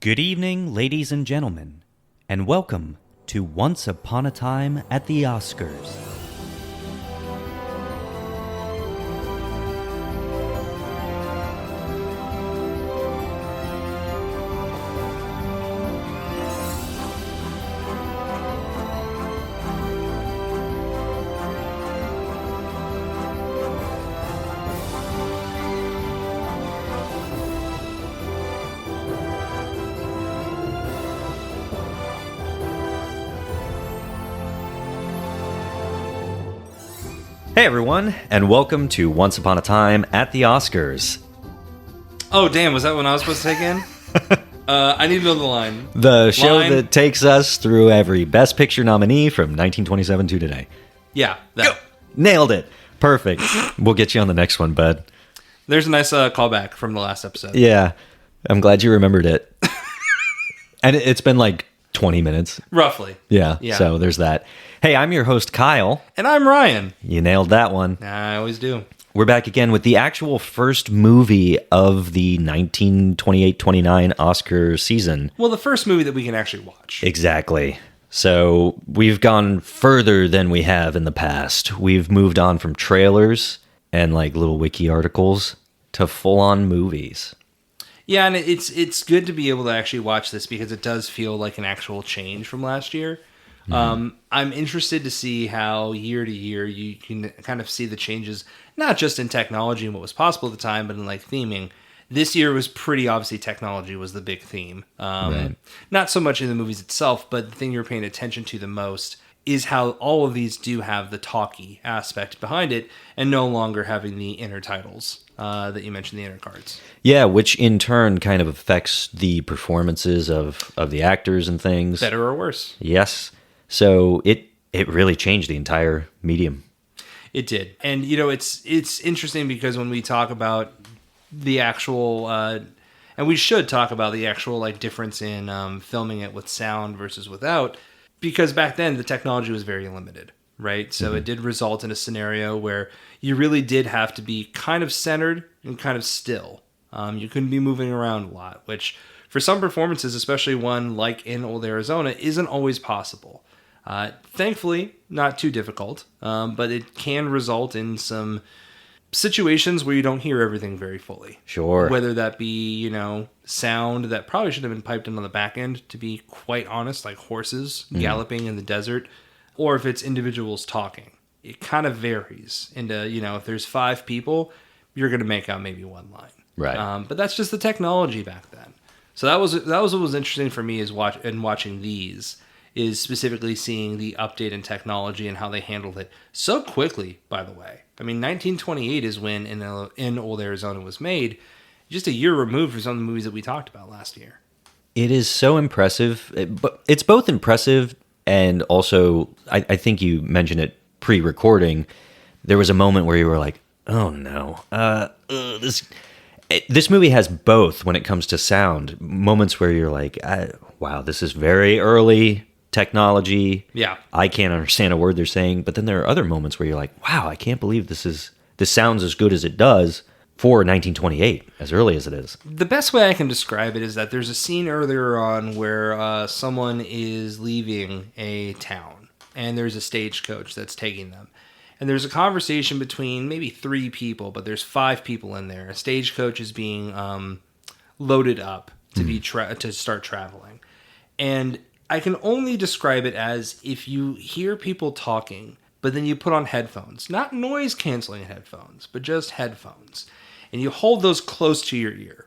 Good evening, ladies and gentlemen, and welcome to Once Upon a Time at the Oscars. Hey everyone, and welcome to Once Upon a Time at the Oscars. Oh, damn, was that one I was supposed to take in? I need to know the line. The show that takes us through every Best Picture nominee from 1927 to today. Yeah. That. Nailed it. Perfect. We'll get you on the next one, bud. There's a nice callback from the last episode. Yeah, I'm glad you remembered it. And it's been like 20 minutes. Roughly. Yeah, so there's that. Hey, I'm your host, Kyle. And I'm Ryan. You nailed that one. I always do. We're back again with the actual first movie of the 1928-29 Oscar season. Well, the first movie that we can actually watch. Exactly. So we've gone further than we have in the past. We've moved on from trailers and like little wiki articles to full-on movies. Yeah, and it's good to be able to actually watch this because it does feel like an actual change from last year. I'm interested to see how year to year you can kind of see the changes, not just in technology and what was possible at the time, but in like theming. This year was pretty obviously technology was the big theme. Right. Not so much in the movies itself, but the thing you're paying attention to the most is how all of these do have the talkie aspect behind it and no longer having the inner titles that you mentioned, the inner cards. Yeah, which in turn kind of affects the performances of the actors and things. Better or worse. Yes. So it really changed the entire medium. It did. And, you know, it's interesting because when we talk about the actual, and we should talk about the actual like difference in filming it with sound versus without, because back then the technology was very limited, right? So it did result in a scenario where you really did have to be kind of centered and kind of still. You couldn't be moving around a lot, which for some performances, especially one like in Old Arizona, isn't always possible. Thankfully, not too difficult, but it can result in some situations where you don't hear everything very fully. Sure. Whether that be, you know, sound that probably should have been piped in on the back end, to be quite honest, like horses galloping in the desert, or if it's individuals talking. It kind of varies into, you know, if there's 5 people, you're going to make out maybe one line. Right. But that's just the technology back then. So that was what was interesting for me is watching these. Is specifically seeing the update in technology and how they handled it so quickly, by the way. I mean, 1928 is when in Old Arizona was made, just a year removed from some of the movies that we talked about last year. It is so impressive, but it's both impressive and also, I think you mentioned it pre-recording, there was a moment where you were like, oh no, this movie has both when it comes to sound. Moments where you're like, wow, this is very early technology. Yeah. I can't understand a word they're saying. But then there are other moments where you're like, wow, I can't believe this sounds as good as it does for 1928, as early as it is. The best way I can describe it is that there's a scene earlier on where someone is leaving a town and there's a stagecoach that's taking them. And there's a conversation between maybe 3 people, but there's 5 people in there. A stagecoach is being loaded up to to start traveling. And I can only describe it as if you hear people talking, but then you put on headphones. Not noise-canceling headphones, but just headphones. And you hold those close to your ear.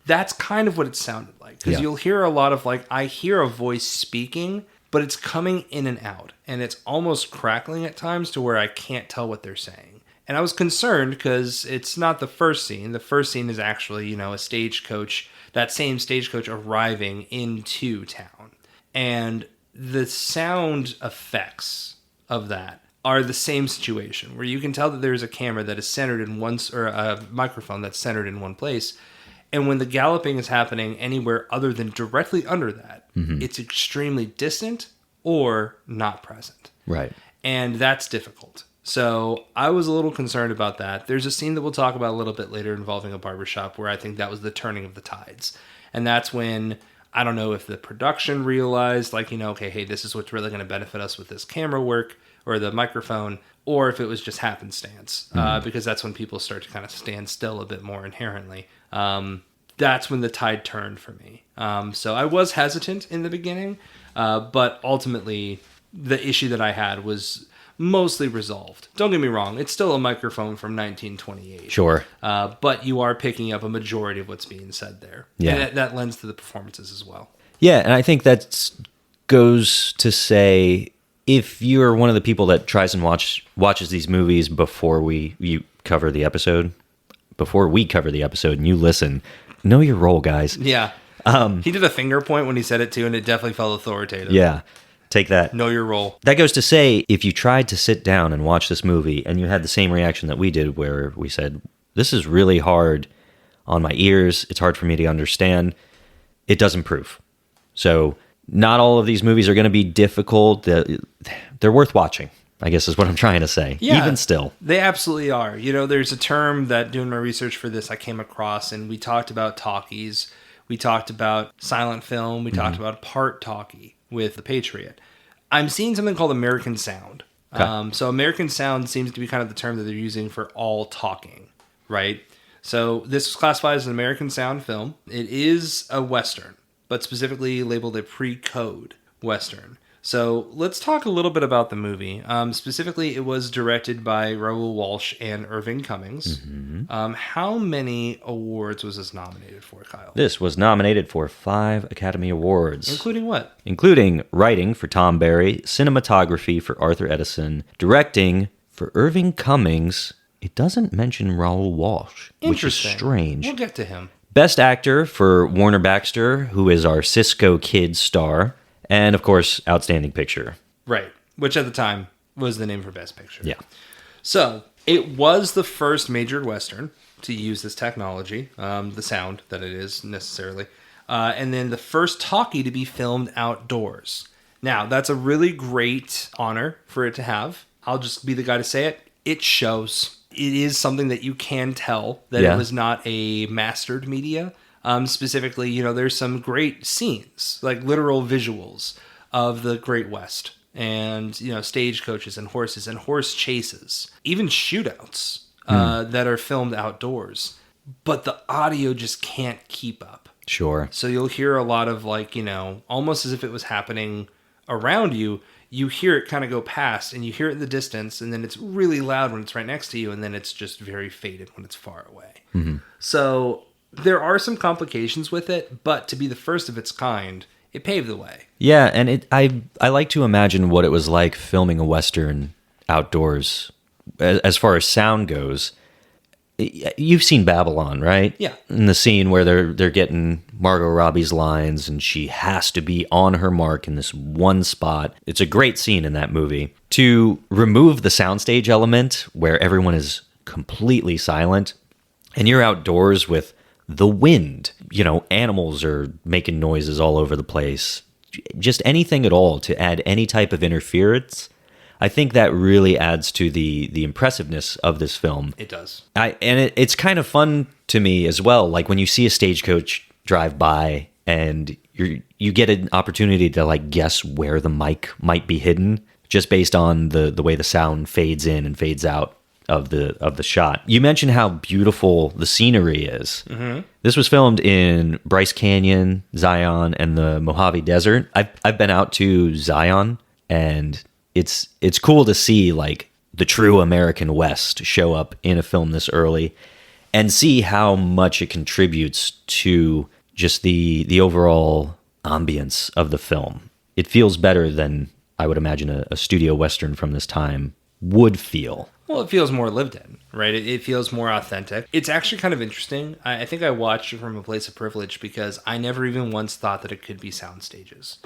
That's kind of what it sounded like. Because you'll hear a lot of, like, I hear a voice speaking, but it's coming in and out. And it's almost crackling at times to where I can't tell what they're saying. And I was concerned because it's not the first scene. The first scene is actually, you know, a stagecoach, that same stagecoach arriving into town. And the sound effects of that are the same situation where you can tell that there's a camera that is centered in one, or a microphone that's centered in one place. And when the galloping is happening anywhere other than directly under that, it's extremely distant or not present. Right. And that's difficult. So I was a little concerned about that. There's a scene that we'll talk about a little bit later involving a barbershop where I think that was the turning of the tides. And that's when I don't know if the production realized, like, okay, hey, this is what's really going to benefit us with this camera work or the microphone, or if it was just happenstance, because that's when people start to kind of stand still a bit more inherently. That's when the tide turned for me. So I was hesitant in the beginning, but ultimately the issue that I had was mostly resolved. Don't get me wrong, it's still a microphone from 1928. Sure. But you are picking up a majority of what's being said there. Yeah. And that lends to the performances as well. Yeah, and I think that goes to say, if you're one of the people that tries and watches these movies before we cover the episode, and you listen, know your role, guys. Yeah. He did a finger point when he said it too, and it definitely felt authoritative. Yeah. Take that. Know your role. That goes to say, if you tried to sit down and watch this movie and you had the same reaction that we did, where we said, this is really hard on my ears, it's hard for me to understand, it does improve. So not all of these movies are going to be difficult. They're worth watching, I guess is what I'm trying to say. Yeah, even still. They absolutely are. There's a term that doing my research for this I came across, and we talked about talkies. We talked about silent film. We talked about part talkie with The Patriot. I'm seeing something called American Sound. Okay. So American Sound seems to be kind of the term that they're using for all talking, right? So this is classified as an American Sound film. It is a Western, but specifically labeled a pre-code Western. So let's talk a little bit about the movie. Specifically, it was directed by Raoul Walsh and Irving Cummings. How many awards was this nominated for, Kyle? This was nominated for 5 Academy Awards. Including what? Including writing for Tom Barry, cinematography for Arthur Edison, directing for Irving Cummings. It doesn't mention Raoul Walsh, which is strange. We'll get to him. Best actor for Warner Baxter, who is our Cisco Kid star. And, of course, Outstanding Picture. Right. Which at the time was the name for Best Picture. Yeah. So, it was the first major Western to use this technology, the sound that it is necessarily, and then the first talkie to be filmed outdoors. Now, that's a really great honor for it to have. I'll just be the guy to say it. It shows. It is something that you can tell that it was not a mastered media. Specifically, there's some great scenes, like literal visuals of the Great West and, stagecoaches and horse chases, even shootouts that are filmed outdoors. But the audio just can't keep up. Sure. So you'll hear a lot of almost as if it was happening around you. You hear it kind of go past and you hear it in the distance, and then it's really loud when it's right next to you, and then it's just very faded when it's far away. Mm-hmm. So there are some complications with it, but to be the first of its kind, it paved the way. Yeah, and I like to imagine what it was like filming a Western outdoors. As far as sound goes, you've seen Babylon, right? Yeah. In the scene where they're getting Margot Robbie's lines, and she has to be on her mark in this one spot. It's a great scene in that movie. To remove the soundstage element, where everyone is completely silent, and you're outdoors with the wind, animals are making noises all over the place, just anything at all to add any type of interference. I think that really adds to the impressiveness of this film. It does. It's kind of fun to me as well. Like when you see a stagecoach drive by and you get an opportunity to guess where the mic might be hidden just based on the way the sound fades in and fades out of the shot. You mentioned how beautiful the scenery is. Mm-hmm. This was filmed in Bryce Canyon, Zion, and the Mojave Desert. I've been out to Zion, and it's cool to see the true American West show up in a film this early, and see how much it contributes to just the overall ambience of the film. It feels better than I would imagine a studio Western from this time would feel. Well, it feels more lived in, right? It feels more authentic. It's actually kind of interesting. I think I watched it from a place of privilege because I never even once thought that it could be sound stages,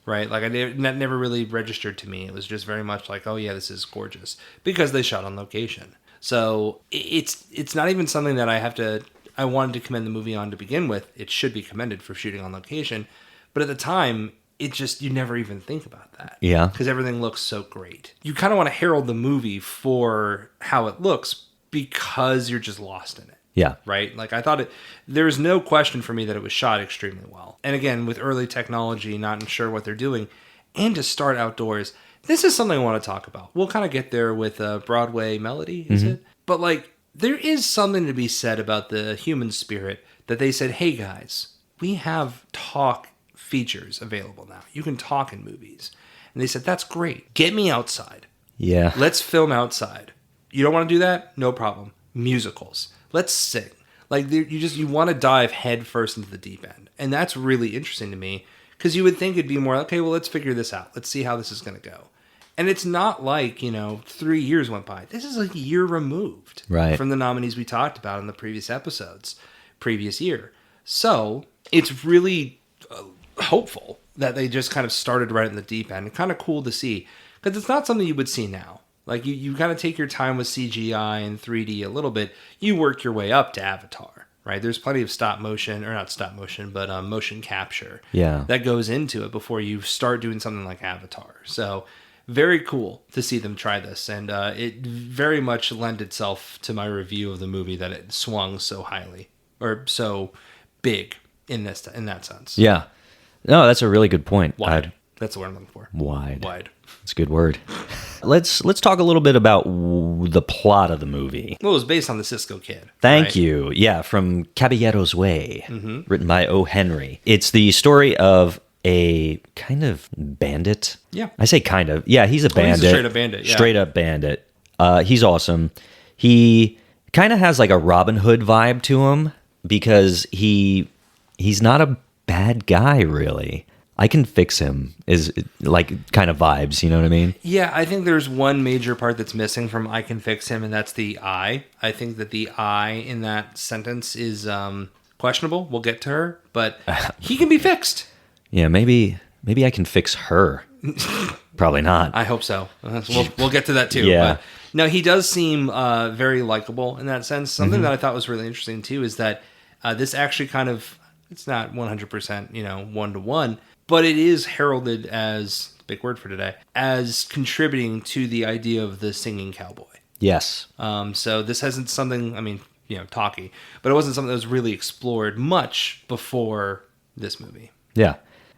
right? That never really registered to me. It was just very much like, oh yeah, this is gorgeous because they shot on location. So it's not even something that I wanted to commend the movie on to begin with. It should be commended for shooting on location. But at the time, you never even think about that. Yeah. Because everything looks so great. You kind of want to herald the movie for how it looks because you're just lost in it. Yeah. Right? Like I thought there's no question for me that it was shot extremely well. And again, with early technology, not sure what they're doing, and to start outdoors, this is something I want to talk about. We'll kind of get there with Broadway Melody, is it? But like, there is something to be said about the human spirit that they said, hey guys, we have talk features available now. You can talk in movies. And they said, that's great. Get me outside. Yeah. Let's film outside. You don't want to do that? No problem. Musicals. Let's sing. Like you want to dive head first into the deep end. And that's really interesting to me because you would think it'd be more, okay, well, let's figure this out. Let's see how this is going to go. And it's not like, 3 years went by. This is like a year removed from the nominees we talked about in the previous episodes, previous year. So it's really hopeful that they just kind of started right in the deep end. And kind of cool to see because it's not something you would see now. Like you kind of take your time with CGI and 3D a little bit. You work your way up to Avatar, right? There's plenty of motion capture that goes into it before you start doing something like Avatar. So very cool to see them try this. And it very much lent itself to my review of the movie that it swung so highly or so big in that sense. Yeah. No, that's a really good point. Wide. That's the word I'm looking for. Wide. That's a good word. Let's talk a little bit about the plot of the movie. Well, it was based on the Cisco Kid. Thank you. Yeah, from Caballero's Way, written by O. Henry. It's the story of a kind of bandit. Yeah. I say kind of. Yeah, he's a bandit. He's a straight up bandit. Yeah. Straight up bandit. He's awesome. He kind of has like a Robin Hood vibe to him because he's not a bad guy, really. I can fix him is like kind of vibes, you know what I mean? Yeah, I think there's one major part that's missing from I can fix him, and that's the I. I think that the I in that sentence is questionable. We'll get to her, but he can be fixed. Yeah, maybe I can fix her. Probably not. I hope so. We'll get to that too. Yeah. But no, he does seem very likable in that sense. Something that I thought was really interesting too is that this actually kind of, it's not 100%, one-to-one, but it is heralded as, big word for today, as contributing to the idea of the singing cowboy. Yes. So this hasn't something, talky, but it wasn't something that was really explored much before this movie. Yeah.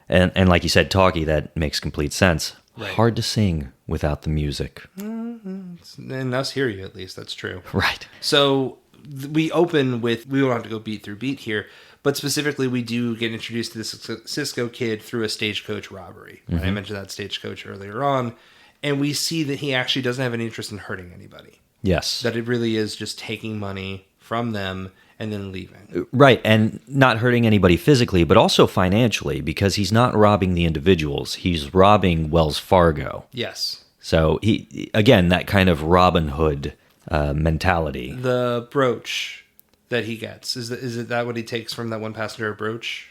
And like you said, talky, that makes complete sense. Right. Hard to sing without the music. And us hear you, at least. That's true. Right. So we open with, we don't have to go beat through beat here, but specifically we do get introduced to this Cisco Kid through a stagecoach robbery. I mentioned that stagecoach earlier on. And we see that he actually doesn't have any interest in hurting anybody. Yes. That it really is just taking money from them and then leaving. Right, and not hurting anybody physically, but also financially, because he's not robbing the individuals. He's robbing Wells Fargo. Yes. So, he again, that kind of Robin Hood mentality. The brooch that he gets, is it that what he takes from that one passenger, a brooch?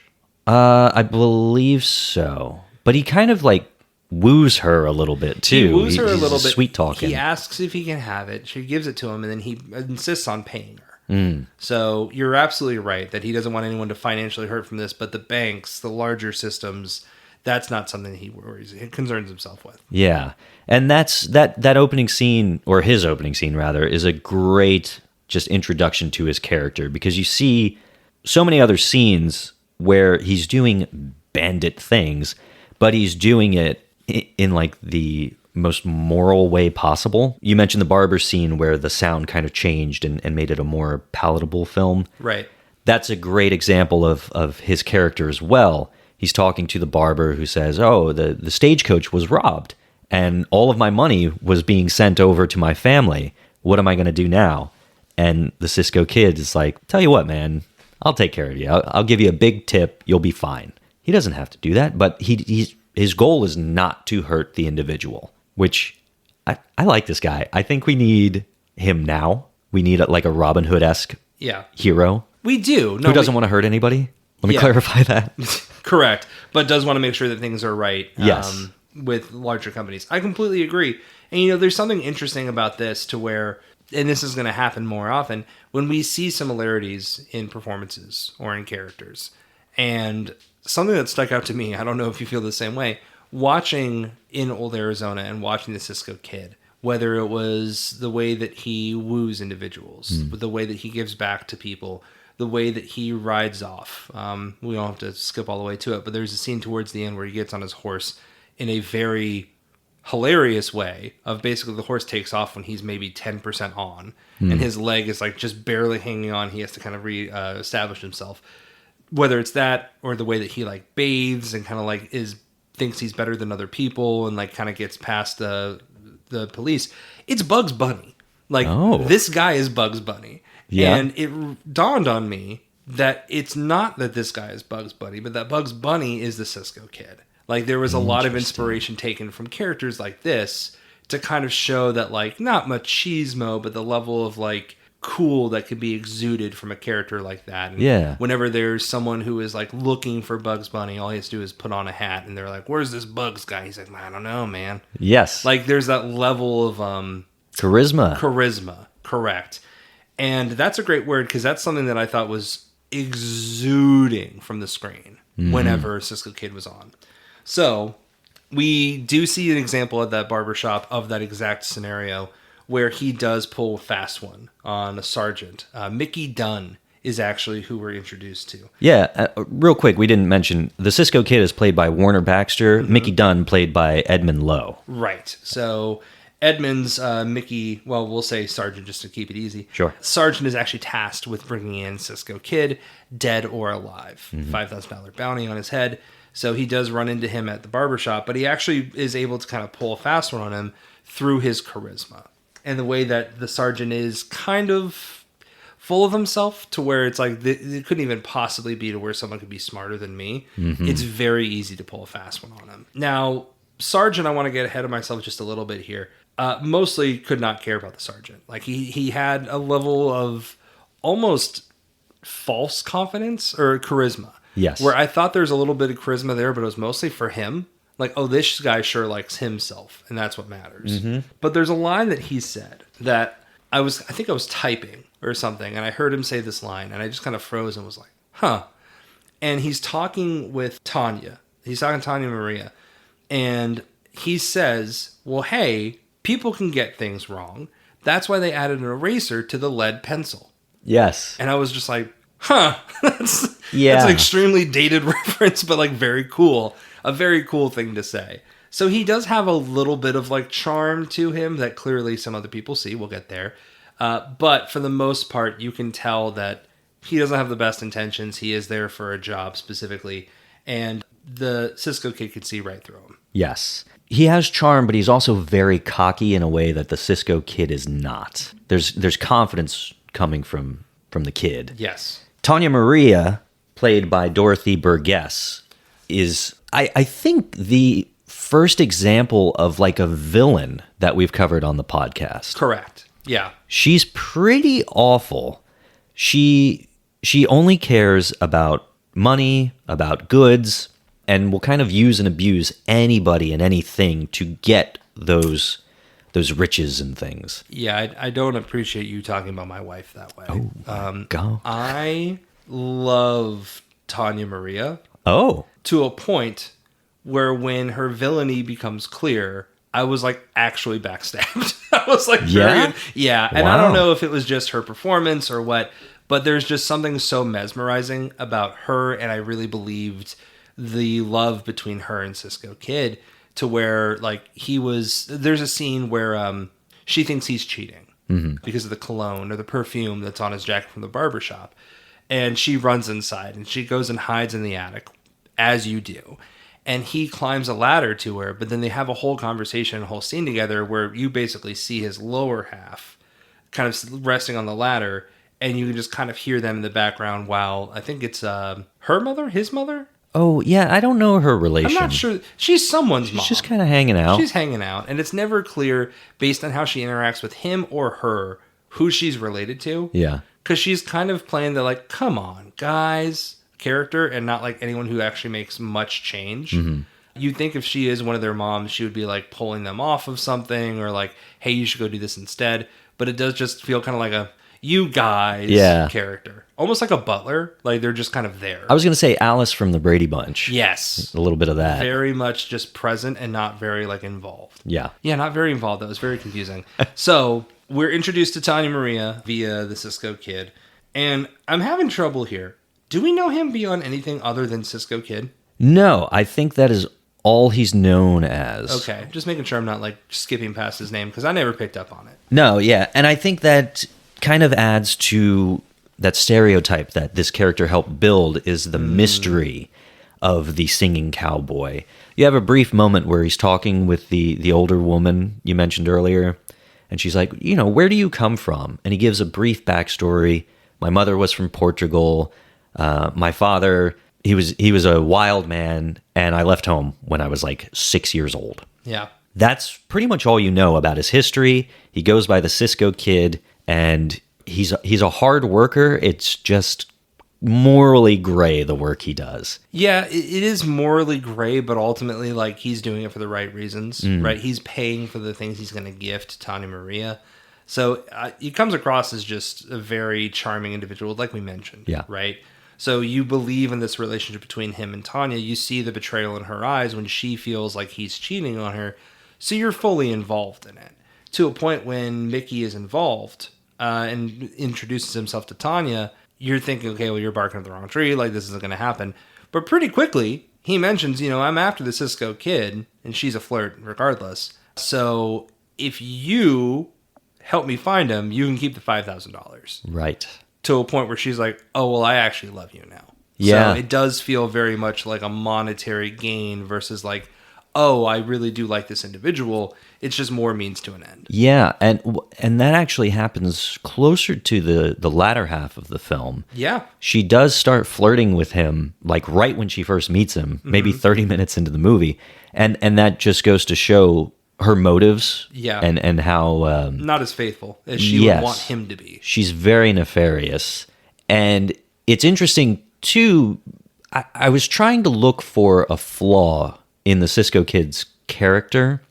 I believe so. But he kind of like woos her a little bit, too. He woos her a little bit. Sweet talking. He asks if he can have it. She gives it to him, and then he insists on paying her. Mm. So you're absolutely right that he doesn't want anyone to financially hurt from this, but the banks, the larger systems, that's not something he concerns himself with. Yeah. And that opening scene, or his opening scene rather, is a great just introduction to his character, because you see so many other scenes where he's doing bandit things, but he's doing it in like the most moral way possible. You mentioned the barber scene where the sound kind of changed and made it a more palatable film. Right. That's a great example of his character as well. He's talking to the barber who says, oh, the stagecoach was robbed and all of my money was being sent over to my family. What am I going to do now? And the Cisco Kid is like, tell you what, man, I'll take care of you. I'll give you a big tip. You'll be fine. He doesn't have to do that, but his goal is not to hurt the individual. Which, I like this guy. I think we need him now. We need like a Robin Hood-esque hero. We do. Who doesn't want to hurt anybody? Let me clarify that. Correct. But does want to make sure that things are right yes. With larger companies. I completely agree. And, there's something interesting about this to where, and this is going to happen more often, when we see similarities in performances or in characters. And something that stuck out to me, I don't know if you feel the same way, watching in Old Arizona and watching the Cisco Kid whether it was the way that he woos individuals, the way that he gives back to people, the way that he rides off. We don't have to skip all the way to it, but there's a scene towards the end where he gets on his horse in a very hilarious way of basically the horse takes off when he's maybe 10% on and his leg is like just barely hanging on. He has to kind of establish himself. Whether it's that or the way that he like bathes and kind of like thinks he's better than other people and like kind of gets past the police. It's Bugs Bunny. Like this guy is Bugs Bunny. Yeah. And it dawned on me that it's not that this guy is Bugs Bunny, but that Bugs Bunny is the Cisco Kid. Like there was a lot of inspiration taken from characters like this to kind of show that like not machismo, but the level of like cool that could be exuded from a character like that. And whenever there's someone who is like looking for Bugs Bunny, all he has to do is put on a hat and they're like, where's this Bugs guy? He's like, I don't know, man. Yes. Like there's that level of charisma. Correct. And that's a great word because that's something that I thought was exuding from the screen whenever Cisco Kid was on. So we do see an example at that barbershop of that exact scenario where he does pull a fast one on a sergeant. Mickey Dunn is actually who we're introduced to. Yeah, real quick, we didn't mention the Cisco Kid is played by Warner Baxter. Mickey Dunn played by Edmund Lowe. Right. So Edmund's Mickey, well, we'll say Sergeant just to keep it easy. Sure. Sergeant is actually tasked with bringing in Cisco Kid, dead or alive. $5,000 bounty on his head. So he does run into him at the barbershop, but he actually is able to kind of pull a fast one on him through his charisma. And the way that the sergeant is kind of full of himself to where it's like, it couldn't even possibly be to where someone could be smarter than me. It's very easy to pull a fast one on him. Now, Sergeant, I want to get ahead of myself just a little bit here. Mostly could not care about the sergeant. Like he had a level of almost false confidence or charisma. Yes. Where I thought there's a little bit of charisma there, but it was mostly for him. Like, oh, this guy sure likes himself, and that's what matters. But there's a line that he said that I think I was typing or something, and I heard him say this line, and I just kind of froze and was like, huh. And he's talking with Tanya. He's talking to Tanya Maria, and he says, well, hey, people can get things wrong. That's why they added an eraser to the lead pencil. Yes. And I was just like, huh, that's an extremely dated reference, but like very cool. A very cool thing to say. So he does have a little bit of like charm to him that clearly some other people see. We'll get there. But for the most part, you can tell that he doesn't have the best intentions. He is there for a job specifically. And the Cisco Kid could see right through him. Yes. He has charm, but he's also very cocky in a way that the Cisco Kid is not. There's confidence coming from the kid. Yes. Tanya Maria, played by Dorothy Burgess, is, I think, the first example of like a villain that we've covered on the podcast. Correct. Yeah. She's pretty awful. She only cares about money, about goods, and will kind of use and abuse anybody and anything to get those riches and things. Yeah, I don't appreciate you talking about my wife that way. Oh, God. I love Tanya Maria. Oh. To a point where when her villainy becomes clear, I was like actually backstabbed. I was like, yeah. And I don't know if it was just her performance or what, but there's just something so mesmerizing about her. And I really believed the love between her and Cisco Kid to where like there's a scene where she thinks he's cheating because of the cologne or the perfume that's on his jacket from the barbershop. And she runs inside and she goes and hides in the attic, as you do. And he climbs a ladder to her, but then they have a whole conversation, a whole scene together where you basically see his lower half kind of resting on the ladder, and you can just kind of hear them in the background while I think it's her mother, his mother? Oh, yeah, I don't know her relation. I'm not sure. She's someone's mom. She's just kind of hanging out. She's hanging out, and it's never clear, based on how she interacts with him or her, who she's related to. Yeah. Because she's kind of playing the, like, come on, guys, character, and not, like, anyone who actually makes much change. You'd think if she is one of their moms, she would be, like, pulling them off of something, or, like, hey, you should go do this instead. But it does just feel kind of like you guys Yeah. character. Almost like a butler. Like they're just kind of there. I was going to say Alice from the Brady Bunch. Yes. A little bit of that. Very much just present and not very like involved. Yeah. Yeah, not very involved though. It's very confusing. So we're introduced to Tanya Maria via the Cisco Kid. And I'm having trouble here. Do we know him beyond anything other than Cisco Kid? No, I think that is all he's known as. Okay, just making sure I'm not like skipping past his name because I never picked up on it. No, yeah. And I think that kind of adds to that stereotype that this character helped build is the mystery of the singing cowboy. You have a brief moment where he's talking with the older woman you mentioned earlier, and she's like, where do you come from? And he gives a brief backstory. My mother was from Portugal. My father, he was a wild man, and I left home when I was like 6 years old. Yeah. That's pretty much all you know about his history. He goes by the Cisco Kid, and he's a hard worker. It's just morally gray, the work he does. Yeah, it is morally gray, but ultimately, like, he's doing it for the right reasons, right? He's paying for the things he's going to gift Tanya Maria. So he comes across as just a very charming individual, like we mentioned, Yeah. right? So you believe in this relationship between him and Tanya. You see the betrayal in her eyes when she feels like he's cheating on her. So you're fully involved in it. To a point when Mickey is involved and introduces himself to Tanya, you're thinking, okay, well, you're barking up the wrong tree. Like, this isn't going to happen. But pretty quickly, he mentions, I'm after the Cisco Kid, and she's a flirt regardless. So if you help me find him, you can keep the $5,000. Right. To a point where she's like, oh, well, I actually love you now. Yeah. So it does feel very much like a monetary gain versus like, oh, I really do like this individual. It's just more means to an end. Yeah, and that actually happens closer to the latter half of the film. Yeah. She does start flirting with him, like right when she first meets him, maybe 30 minutes into the movie. And that just goes to show her motives. Yeah. And how... not as faithful as she would want him to be. She's very nefarious. And it's interesting, too, I was trying to look for a flaw in the Cisco Kid's character,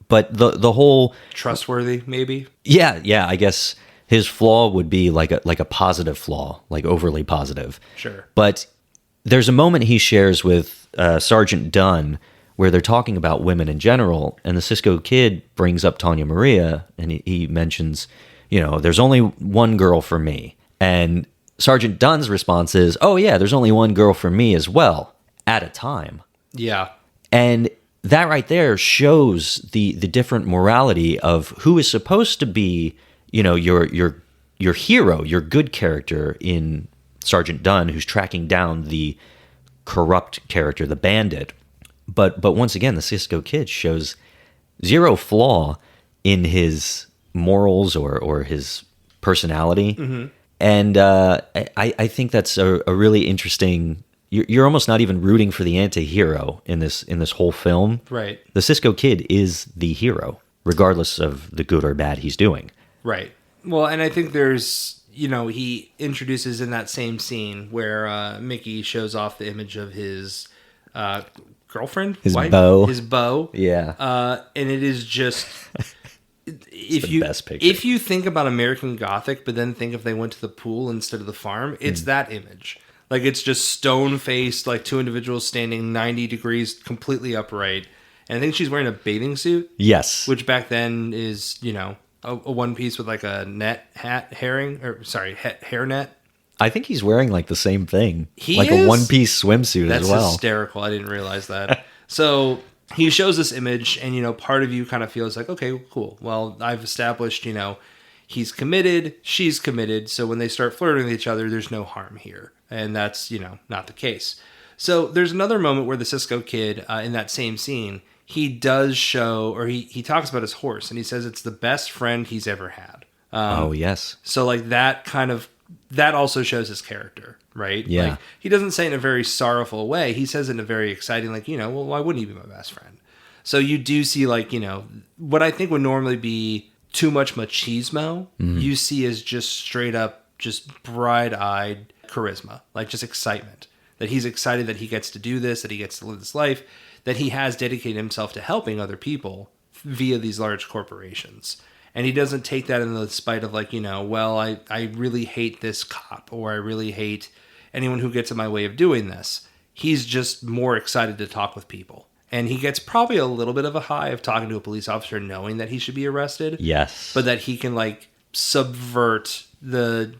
but the whole... Trustworthy, maybe? Yeah, I guess his flaw would be like a positive flaw, like overly positive. Sure. But there's a moment he shares with Sergeant Dunn where they're talking about women in general, and the Cisco Kid brings up Tanya Maria, and he mentions, there's only one girl for me. And Sergeant Dunn's response is, oh yeah, there's only one girl for me as well, at a time. Yeah. And that right there shows the different morality of who is supposed to be, your hero, your good character in Sergeant Dunn, who's tracking down the corrupt character, the bandit. But once again, the Cisco Kid shows zero flaw in his morals or his personality. Mm-hmm. And I think that's a really interesting... You're almost not even rooting for the anti-hero in this whole film. Right. The Cisco Kid is the hero, regardless of the good or bad he's doing. Right. Well, and I think there's, he introduces in that same scene where Mickey shows off the image of his girlfriend? His wife? beau. His beau. Yeah. And it is just... best picture. If you think about American Gothic, but then think if they went to the pool instead of the farm, it's that image. Like, it's just stone-faced, like two individuals standing 90 degrees completely upright. And I think she's wearing a bathing suit. Yes. Which back then is, a one piece with like a net hat hair net. I think he's wearing like the same thing. He like is? A one-piece swimsuit as well. That's hysterical. I didn't realize that. So he shows this image, and, part of you kind of feels like, okay, cool. Well, I've established, he's committed, she's committed. So when they start flirting with each other, there's no harm here. And that's, not the case. So there's another moment where the Cisco Kid, in that same scene, he does show, or he talks about his horse, and he says it's the best friend he's ever had. Oh, yes. So like that also shows his character, right? Yeah. Like, he doesn't say it in a very sorrowful way. He says it in a very exciting, like, well, why wouldn't he be my best friend? So you do see like, what I think would normally be too much machismo, you see as just straight up, just bright-eyed charisma, like just excitement. That he's excited that he gets to do this, that he gets to live this life, that he has dedicated himself to helping other people via these large corporations. And he doesn't take that in the spite of like, well, I really hate this cop, or I really hate anyone who gets in my way of doing this. He's just more excited to talk with people. And he gets probably a little bit of a high of talking to a police officer knowing that he should be arrested. Yes. But that he can like subvert the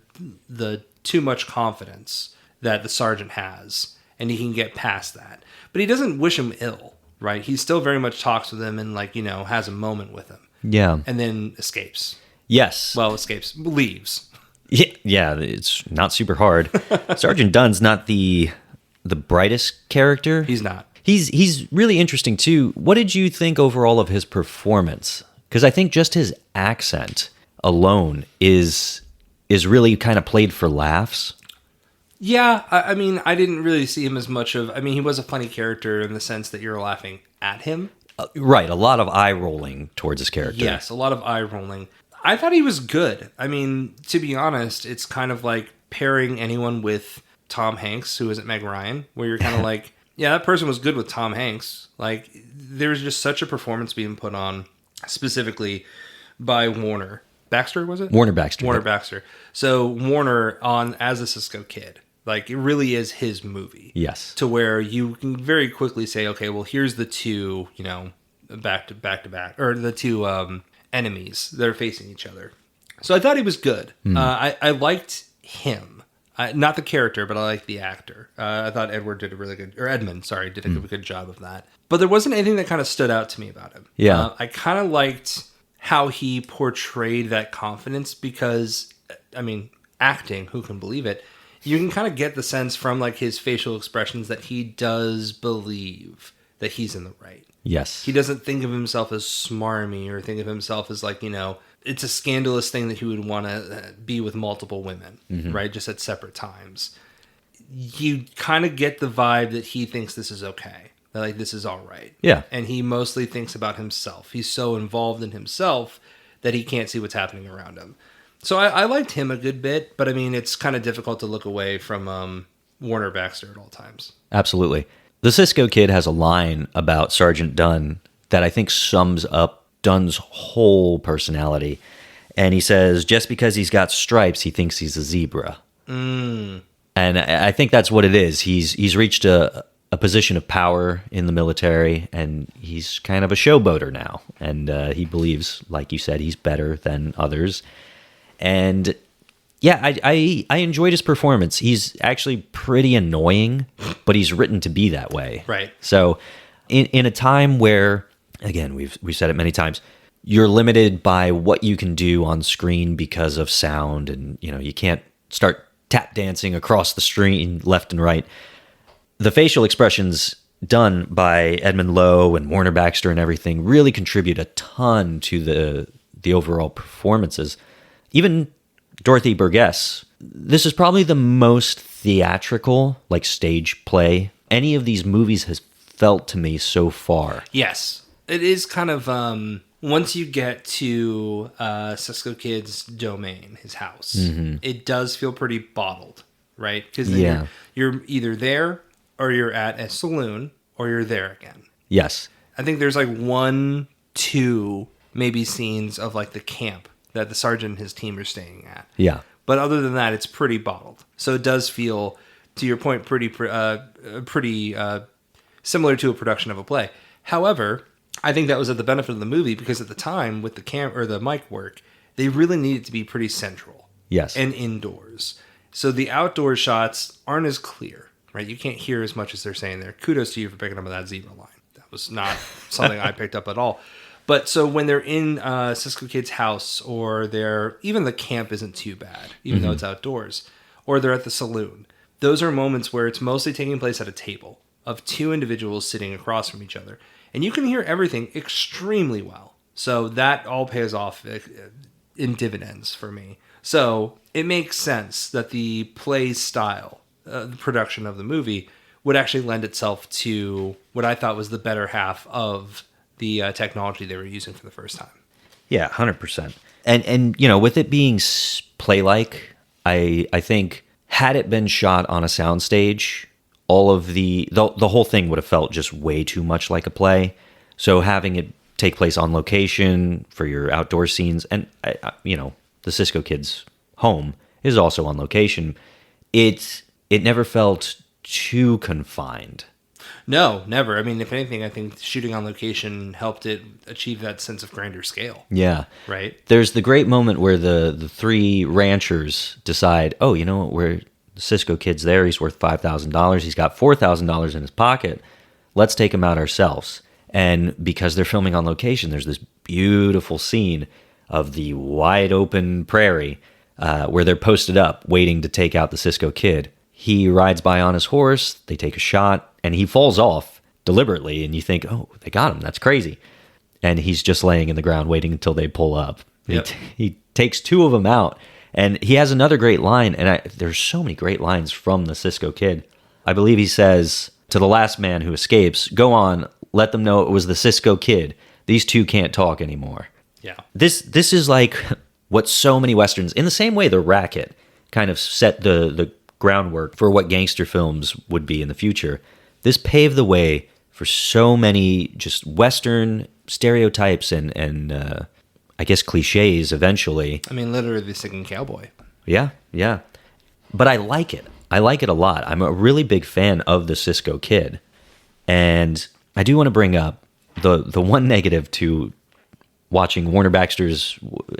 too much confidence that the sergeant has. And he can get past that. But he doesn't wish him ill, right? He still very much talks with him and like, has a moment with him. Yeah. And then escapes. Yes. Well, leaves. Yeah, it's not super hard. Sergeant Dunn's not the brightest character. He's not. He's really interesting too. What did you think overall of his performance? Because I think just his accent alone is really kind of played for laughs. Yeah, I mean, I didn't really see him as much of... I mean, he was a funny character in the sense that you're laughing at him. Right, a lot of eye rolling towards his character. Yes, a lot of eye rolling. I thought he was good. I mean, to be honest, it's kind of like pairing anyone with Tom Hanks, who isn't Meg Ryan, where you're kind of like, yeah, that person was good with Tom Hanks. Like, there's just such a performance being put on, specifically by Warner. Baxter, was it? Warner Baxter. Warner Baxter. So Warner as a Cisco Kid. Like, it really is his movie. Yes. To where you can very quickly say, okay, well, here's the two, back to back, or the two enemies that are facing each other. So I thought he was good. I liked him. Not the character, but I liked the actor. I thought Edmund did a good job of that. But there wasn't anything that kind of stood out to me about him. Yeah. I kind of liked how he portrayed that confidence because, I mean, acting, who can believe it? You can kind of get the sense from like his facial expressions that he does believe that he's in the right. Yes. He doesn't think of himself as smarmy or think of himself as like, it's a scandalous thing that he would want to be with multiple women, right? Just at separate times. You kind of get the vibe that he thinks this is okay. That like this is all right. Yeah. And he mostly thinks about himself. He's so involved in himself that he can't see what's happening around him. So I liked him a good bit, but I mean, it's kind of difficult to look away from Warner Baxter at all times. Absolutely. The Cisco Kid has a line about Sergeant Dunn that I think sums up Dunn's whole personality. And he says, just because he's got stripes, he thinks he's a zebra. And I think that's what it is. He's reached a position of power in the military, and he's kind of a showboater now. And he believes, like you said, he's better than others. And yeah, I enjoyed his performance. He's actually pretty annoying, but he's written to be that way. Right. So in a time where, again, we've said it many times, you're limited by what you can do on screen because of sound, and you can't start tap dancing across the screen left and right. The facial expressions done by Edmund Lowe and Warner Baxter and everything really contribute a ton to the overall performances. Even Dorothy Burgess, this is probably the most theatrical, like stage play, any of these movies has felt to me so far. Yes. It is kind of, once you get to Cisco Kid's domain, his house, it does feel pretty bottled, right? Because you're either there, or you're at a saloon, or you're there again. Yes. I think there's like 1, 2, maybe scenes of like the camp that the sergeant and his team are staying at. Yeah. But other than that, it's pretty bottled. So it does feel, to your point, pretty similar to a production of a play. However, I think that was at the benefit of the movie because at the time with the mic work, they really needed to be pretty central. Yes. And indoors. So the outdoor shots aren't as clear, right? You can't hear as much as they're saying there. Kudos to you for picking up on that zebra line. That was not something I picked up at all. But so when they're in Cisco Kid's house, or even the camp isn't too bad, even though it's outdoors, or they're at the saloon, those are moments where it's mostly taking place at a table of two individuals sitting across from each other. And you can hear everything extremely well. So that all pays off in dividends for me. So it makes sense that the play style, the production of the movie, would actually lend itself to what I thought was the better half of the technology they were using for the first time. Yeah, 100%. And with it being play-like, I think had it been shot on a soundstage, all of the whole thing would have felt just way too much like a play. So having it take place on location for your outdoor scenes. And, the Cisco Kid's home is also on location. It never felt too confined. No, never. I mean, if anything, I think shooting on location helped it achieve that sense of grander scale. Yeah. Right? There's the great moment where the three ranchers decide, oh, you know what, the Cisco Kid's there. He's worth $5,000. He's got $4,000 in his pocket. Let's take him out ourselves. And because they're filming on location, there's this beautiful scene of the wide open prairie where they're posted up waiting to take out the Cisco Kid. He rides by on his horse. They take a shot. And he falls off deliberately, and you think, oh, they got him. That's crazy. And he's just laying in the ground waiting until they pull up. Yep. He takes two of them out, and he has another great line, and there's so many great lines from the Cisco Kid. I believe he says to the last man who escapes, go on, let them know it was the Cisco Kid. These two can't talk anymore. Yeah. This is like what so many Westerns, in the same way The Racket kind of set the groundwork for what gangster films would be in the future. This paved the way for so many just Western stereotypes and I guess cliches eventually. I mean, literally the singing cowboy. Yeah. But I like it. I like it a lot. I'm a really big fan of the Cisco Kid. And I do want to bring up the one negative to watching Warner Baxter's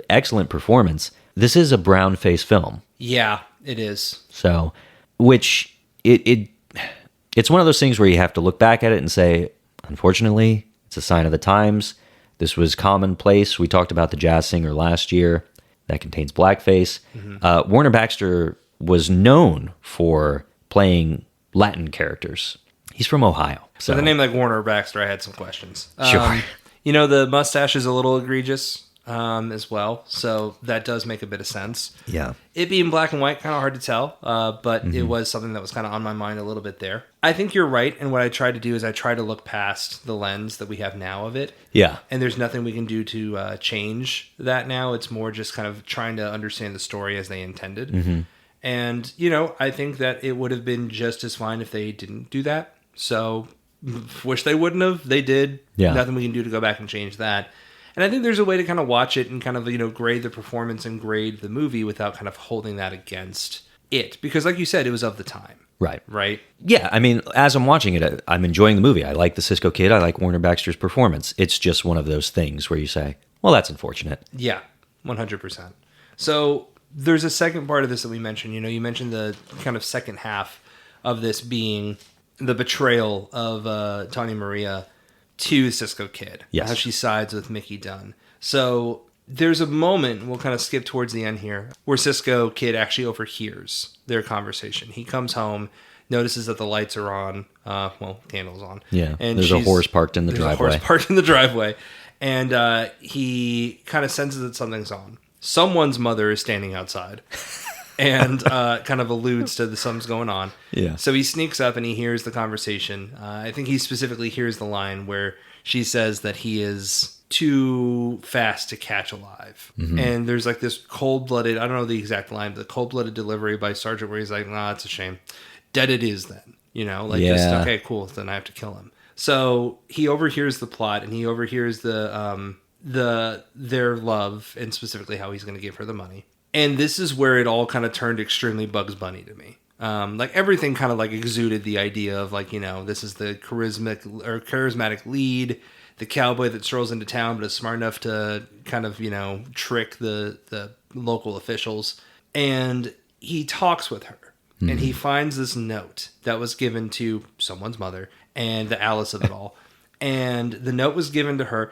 excellent performance. This is a brown-face film. Yeah, it is. So, which it's one of those things where you have to look back at it and say, unfortunately, it's a sign of the times. This was commonplace. We talked about the jazz singer last year that contains blackface. Mm-hmm. Warner Baxter was known for playing Latin characters. He's from Ohio. So with a name like Warner Baxter, I had some questions. Sure. The mustache is a little egregious as well, so that does make a bit of sense. Yeah. It being black and white, kind of hard to tell, but it was something that was kind of on my mind a little bit there. I think you're right, and what I try to do is I try to look past the lens that we have now of it. Yeah. And there's nothing we can do to change that now. It's more just kind of trying to understand the story as they intended. Mm-hmm. And, I think that it would have been just as fine if they didn't do that. So, wish they wouldn't have. They did. Yeah. Nothing we can do to go back and change that. And I think there's a way to kind of watch it and kind of, grade the performance and grade the movie without kind of holding that against it. Because like you said, it was of the time. Right. Right? Yeah, I mean, as I'm watching it, I'm enjoying the movie. I like the Cisco Kid. I like Warner Baxter's performance. It's just one of those things where you say, well, that's unfortunate. Yeah, 100%. So there's a second part of this that we mentioned. You mentioned the kind of second half of this being the betrayal of Tanya Maria to Cisco Kid. Yes. How she sides with Mickey Dunn. So there's a moment, we'll kind of skip towards the end here, where Cisco Kid actually overhears their conversation. He comes home, notices that the lights are on, candles on. Yeah, and there's a horse parked in the driveway. And he kind of senses that something's on. Someone's mother is standing outside. And kind of alludes to something's going on. Yeah. So he sneaks up and he hears the conversation. I think he specifically hears the line where she says that he is too fast to catch alive. Mm-hmm. And there's like this cold-blooded, I don't know the exact line, but the cold-blooded delivery by Sergeant where he's like, nah, it's a shame. Dead it is then. Just, okay, cool, then I have to kill him. So he overhears the plot and he overhears their love and specifically how he's going to give her the money. And this is where it all kind of turned extremely Bugs Bunny to me. Everything kind of exuded the idea of this is the charismatic lead, the cowboy that strolls into town but is smart enough to kind of, trick the local officials. And he talks with her and he finds this note that was given to someone's mother and the Alice of it all. And the note was given to her.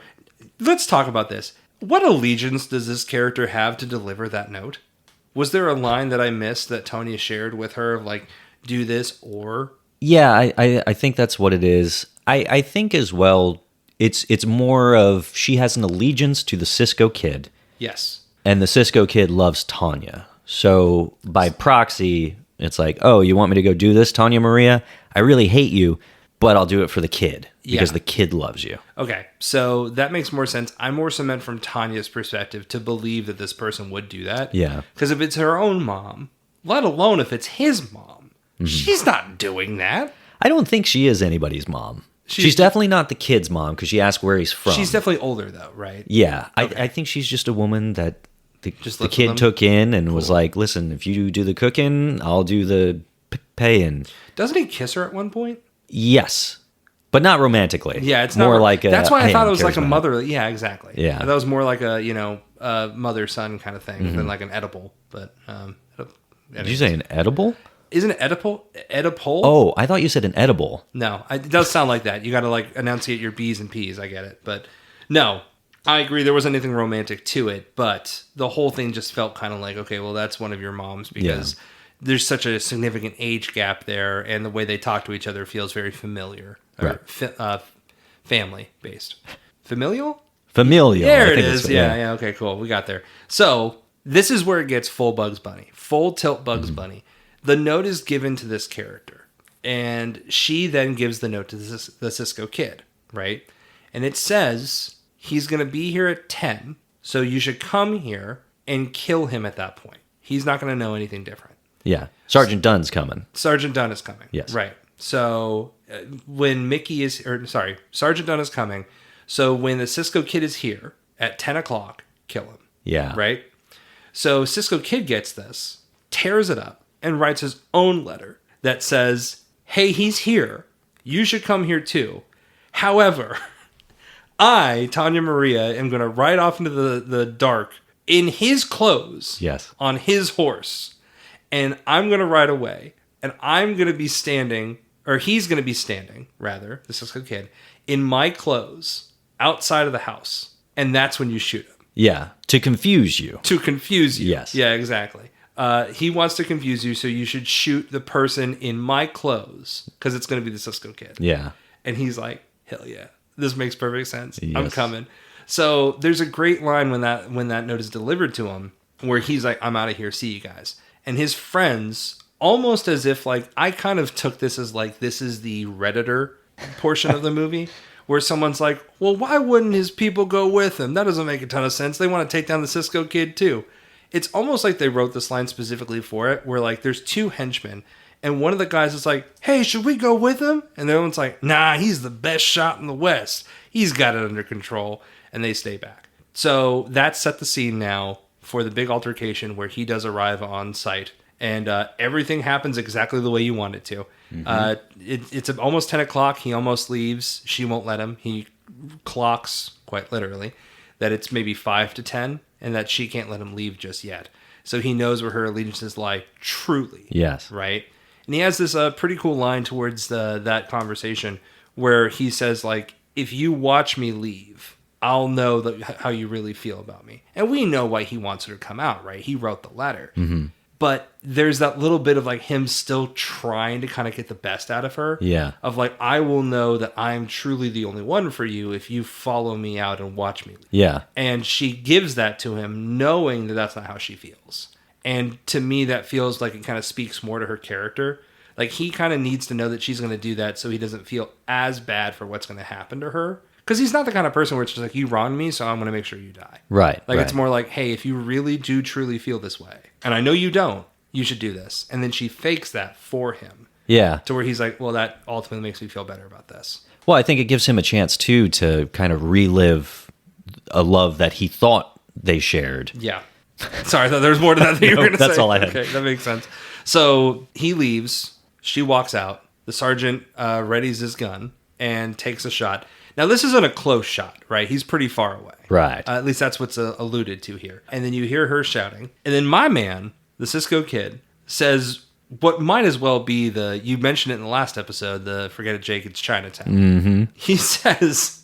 Let's talk about this. What allegiance does this character have to deliver that note? Was there a line that I missed that Tonya shared with her of do this or? Yeah, I think that's what it is. I think as well, it's more of she has an allegiance to the Cisco Kid. Yes. And the Cisco Kid loves Tanya. So by proxy, it's like, oh, you want me to go do this, Tanya Maria? I really hate you, but I'll do it for the kid. Because the kid loves you. Okay, so that makes more sense. I'm more so meant from Tanya's perspective to believe that this person would do that. Yeah. Because if it's her own mom, let alone if it's his mom, she's not doing that. I don't think she is anybody's mom. She's definitely not the kid's mom because she asked where he's from. She's definitely older, though, right? Yeah. Okay. I think she's just a woman that the lives kid with took in and was like, listen, if you do the cooking, I'll do the paying. Doesn't he kiss her at one point? Yes. But not romantically. Yeah, it's more not, like a. That's why I hey, thought it was like a charismatic. mother. Yeah, exactly. Yeah. That was more like a mother-son kind of thing than like an edible. But Did you say an edible? Isn't it Oedipal? Oedipal? Oh, I thought you said an edible. No, it does sound like that. You got to like enunciate your B's and P's. I get it, but no, I agree. There wasn't anything romantic to it, but the whole thing just felt kind of like, okay, well, that's one of your moms because there's such a significant age gap there, and the way they talk to each other feels very familiar, or family based. Familial. Familial. There I it think is. Yeah. Okay, cool. We got there. So this is where it gets full Bugs Bunny, full tilt Bugs Bunny. The note is given to this character, and she then gives the note to the Cisco Kid, right? And it says he's going to be here at 10, so you should come here and kill him at that point. He's not going to know anything different. Yeah. Sergeant Dunn's coming. Sergeant Dunn is coming. Yes. Right. So when Sergeant Dunn is coming. So when the Cisco Kid is here at 10 o'clock, kill him. Yeah. Right? So Cisco Kid gets this, tears it up, and writes his own letter that says, hey, he's here. You should come here too. However, I, Tanya Maria, am going to ride off into the dark in his clothes. Yes. On his horse. And I'm going to ride away. And I'm going to be standing, or he's going to be standing, rather, the Cisco Kid, in my clothes outside of the house. And that's when you shoot him. Yeah. To confuse you. To confuse you. Yes. Yeah, exactly. He wants to confuse you, so you should shoot the person in my clothes because it's going to be the Cisco Kid. Yeah. And he's like, hell yeah. This makes perfect sense. Yes. I'm coming. So there's a great line when that note is delivered to him where he's like, I'm out of here. See you guys. And his friends, almost as if like, I kind of took this as like, this is the Redditor portion of the movie where someone's like, well, why wouldn't his people go with him? That doesn't make a ton of sense. They want to take down the Cisco Kid too. It's almost like they wrote this line specifically for it where like there's two henchmen and one of the guys is like, hey, should we go with him? And the other one's like, nah, he's the best shot in the West. He's got it under control. And they stay back. So that set the scene now for the big altercation where he does arrive on site and everything happens exactly the way you want it to. It's almost 10 o'clock. He almost leaves. She won't let him. He clocks, quite literally, that it's maybe 5 to 10 and that she can't let him leave just yet. So he knows where her allegiances lie truly. Yes. Right? And he has this pretty cool line towards that conversation where he says, like, if you watch me leave, I'll know how you really feel about me. And we know why he wants her to come out, right? He wrote the letter. Mm-hmm. But there's that little bit of like him still trying to kind of get the best out of her. Yeah. Of like, I will know that I'm truly the only one for you if you follow me out and watch me leave. Yeah. And she gives that to him knowing that that's not how she feels. And to me, that feels like it kind of speaks more to her character. Like he kind of needs to know that she's going to do that so he doesn't feel as bad for what's going to happen to her. Because he's not the kind of person where it's just like, you wronged me, so I'm going to make sure you die. Right. Like, right. It's more like, hey, if you really do truly feel this way, and I know you don't, you should do this. And then she fakes that for him. Yeah. To where he's like, well, that ultimately makes me feel better about this. Well, I think it gives him a chance, too, to kind of relive a love that he thought they shared. Yeah. Sorry, I thought there was more to that you were going to say. That's all I had. Okay, that makes sense. So he leaves. She walks out. The sergeant readies his gun and takes a shot. Now, this isn't a close shot, right? He's pretty far away. Right. At least that's what's alluded to here. And then you hear her shouting. And then my man, the Cisco Kid, says what might as well be you mentioned it in the last episode, the Forget It Jake, It's Chinatown. Mm-hmm. He says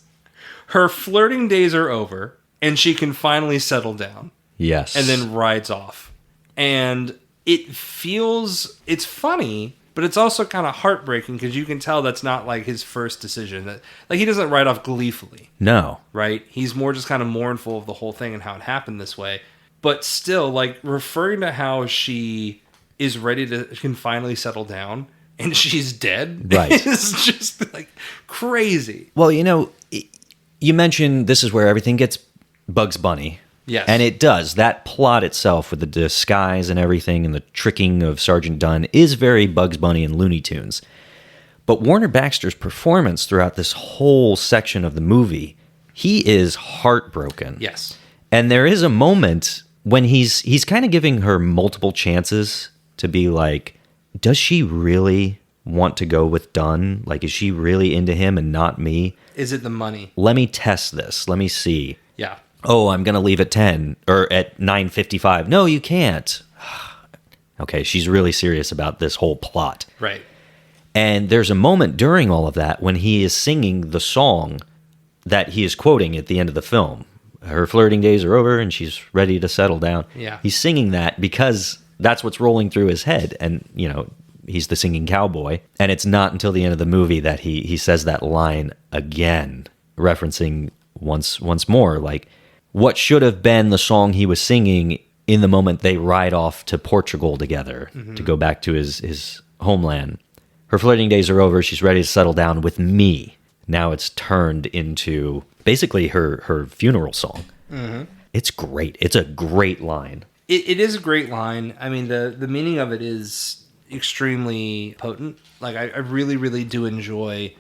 her flirting days are over and she can finally settle down. Yes. And then rides off. And it's funny, but it's also kind of heartbreaking because you can tell that's not like his first decision. That like he doesn't ride off gleefully. No. Right? He's more just kind of mournful of the whole thing and how it happened this way. But still, like referring to how she is can finally settle down and she's dead. Right. It's just like crazy. Well, you mentioned this is where everything gets Bugs Bunny. Yes. And it does. That plot itself with the disguise and everything and the tricking of Sergeant Dunn is very Bugs Bunny and Looney Tunes. But Warner Baxter's performance throughout this whole section of the movie, he is heartbroken. Yes. And there is a moment when he's kind of giving her multiple chances to be like, does she really want to go with Dunn? Like, is she really into him and not me? Is it the money? Let me test this. Let me see. Yeah. Oh, I'm going to leave at 10 or at 9:55. No, you can't. Okay, she's really serious about this whole plot. Right. And there's a moment during all of that when he is singing the song that he is quoting at the end of the film. Her flirting days are over and she's ready to settle down. Yeah. He's singing that because that's what's rolling through his head. And, you know, he's the singing cowboy. And it's not until the end of the movie that he says that line again, referencing once more, like, what should have been the song he was singing in the moment they ride off to Portugal together to go back to his homeland. Her flirting days are over. She's ready to settle down with me. Now it's turned into basically her funeral song. Mm-hmm. It's great. It's a great line. It is a great line. I mean, the meaning of it is extremely potent. Like, I really, really do enjoy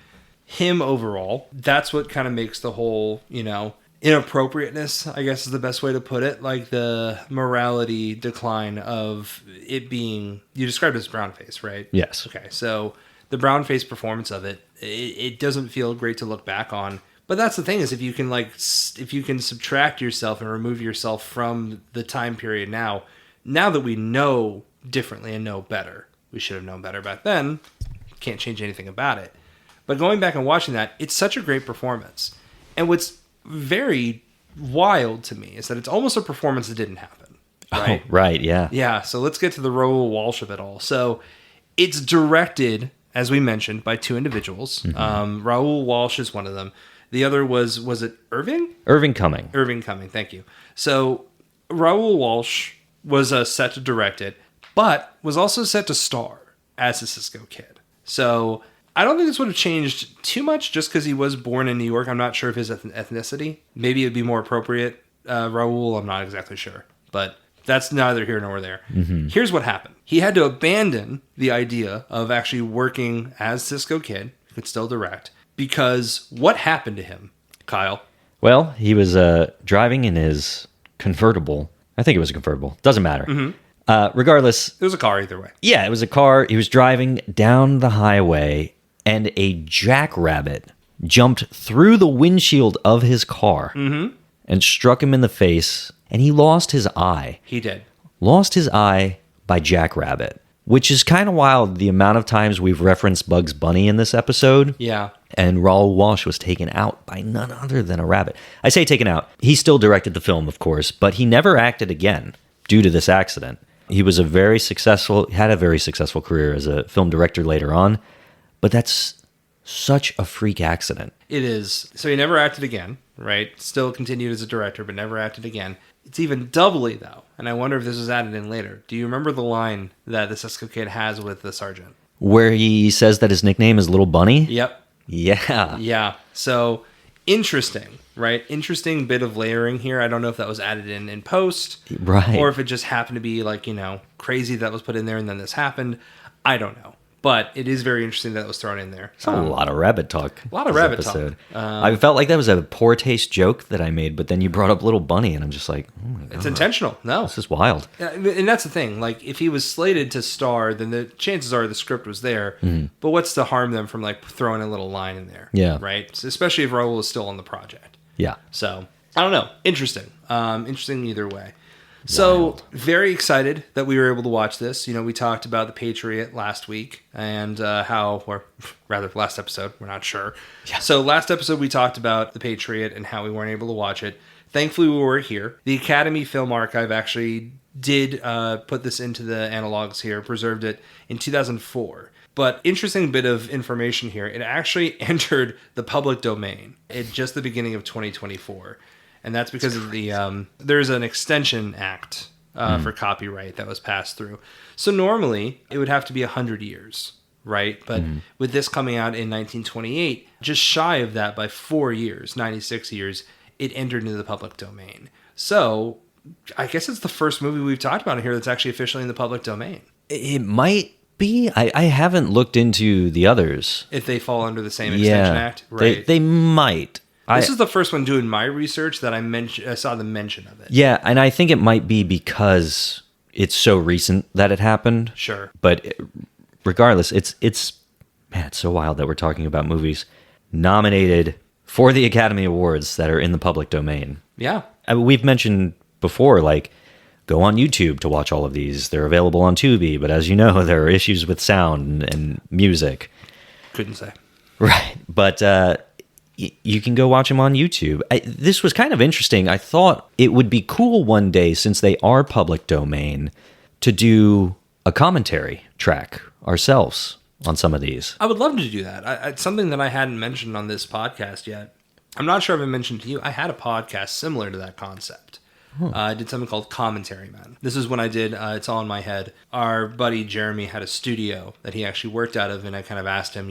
him overall. That's what kind of makes the whole, you know, inappropriateness, I guess is the best way to put it. Like, the morality decline of it being, you described it as brown face, right? Yes. Okay, so the brown face performance of it doesn't feel great to look back on. But that's the thing, is if you can subtract yourself and remove yourself from the time period now that we know differently and know better, we should have known better back then, can't change anything about it. But going back and watching that, it's such a great performance. And what's very wild to me is that it's almost a performance that didn't happen. Right? Oh, right, yeah. Yeah, so let's get to the Raoul Walsh of it all. So it's directed, as we mentioned, by two individuals. Mm-hmm. Raoul Walsh is one of them. The other was it Irving? Irving Cumming. Irving Cumming, thank you. So Raoul Walsh was set to direct it, but was also set to star as the Cisco Kid. So I don't think this would have changed too much just because he was born in New York. I'm not sure of his ethnicity. Maybe it'd be more appropriate. Raoul, I'm not exactly sure. But that's neither here nor there. Mm-hmm. Here's what happened. He had to abandon the idea of actually working as Cisco Kid, who could still direct, because what happened to him, Kyle? Well, he was driving in his convertible. I think it was a convertible. Doesn't matter. Mm-hmm. Regardless. It was a car either way. Yeah, it was a car. He was driving down the highway, and a jackrabbit jumped through the windshield of his car and struck him in the face, and he lost his eye. He did. Lost his eye by jackrabbit, which is kind of wild, the amount of times we've referenced Bugs Bunny in this episode. Yeah. And Raoul Walsh was taken out by none other than a rabbit. I say taken out. He still directed the film, of course, but he never acted again due to this accident. He was had a very successful career as a film director later on, but that's such a freak accident. It is. So he never acted again, right? Still continued as a director, but never acted again. It's even doubly, though, and I wonder if this was added in later. Do you remember the line that the Cisco Kid has with the sergeant? Where he says that his nickname is Little Bunny? Yep. Yeah. Yeah. So, interesting, right? Interesting bit of layering here. I don't know if that was added in post. Right. Or if it just happened to be like, crazy that was put in there and then this happened. I don't know. But it is very interesting that it was thrown in there. A lot of rabbit talk. A lot of rabbit talk. I felt like that was a poor taste joke that I made, but then you brought up Little Bunny, and I'm just like, oh my God. It's intentional. No. This is wild. And that's the thing. Like, if he was slated to star, then the chances are the script was there. Mm-hmm. But what's to harm them from, like, throwing a little line in there? Yeah. Right? So especially if Raoul is still on the project. Yeah. So, I don't know. Interesting. Interesting either way. So, very excited that we were able to watch this. We talked about The Patriot last week and last episode, we're not sure. Yeah. So, last episode we talked about The Patriot and how we weren't able to watch it. Thankfully, we were here. The Academy Film Archive actually did put this into the analogs here, preserved it in 2004. But interesting bit of information here. It actually entered the public domain at just the beginning of 2024. And that's because of there's an extension act for copyright that was passed through. So normally it would have to be 100 years, right? But with this coming out in 1928, just shy of that by 4 years, 96 years, it entered into the public domain. So I guess it's the first movie we've talked about here that's actually officially in the public domain. It might be. I haven't looked into the others. If they fall under the same Extension Act, right? They might. This is the first one doing my research that I saw the mention of it. Yeah, and I think it might be because it's so recent that it happened. Sure. But regardless, it's man, it's so wild that we're talking about movies nominated for the Academy Awards that are in the public domain. Yeah. I mean, we've mentioned before, like, go on YouTube to watch all of these. They're available on Tubi, but as you know, there are issues with sound and music. Couldn't say. Right. But you can go watch them on YouTube. This was kind of interesting. I thought it would be cool one day, since they are public domain, to do a commentary track ourselves on some of these. I would love to do that. It's something that I hadn't mentioned on this podcast yet. I'm not sure if I mentioned to you, I had a podcast similar to that concept. I did something called Commentary Man. This is when I did It's All in My Head. Our buddy Jeremy had a studio that he actually worked out of, and I kind of asked him,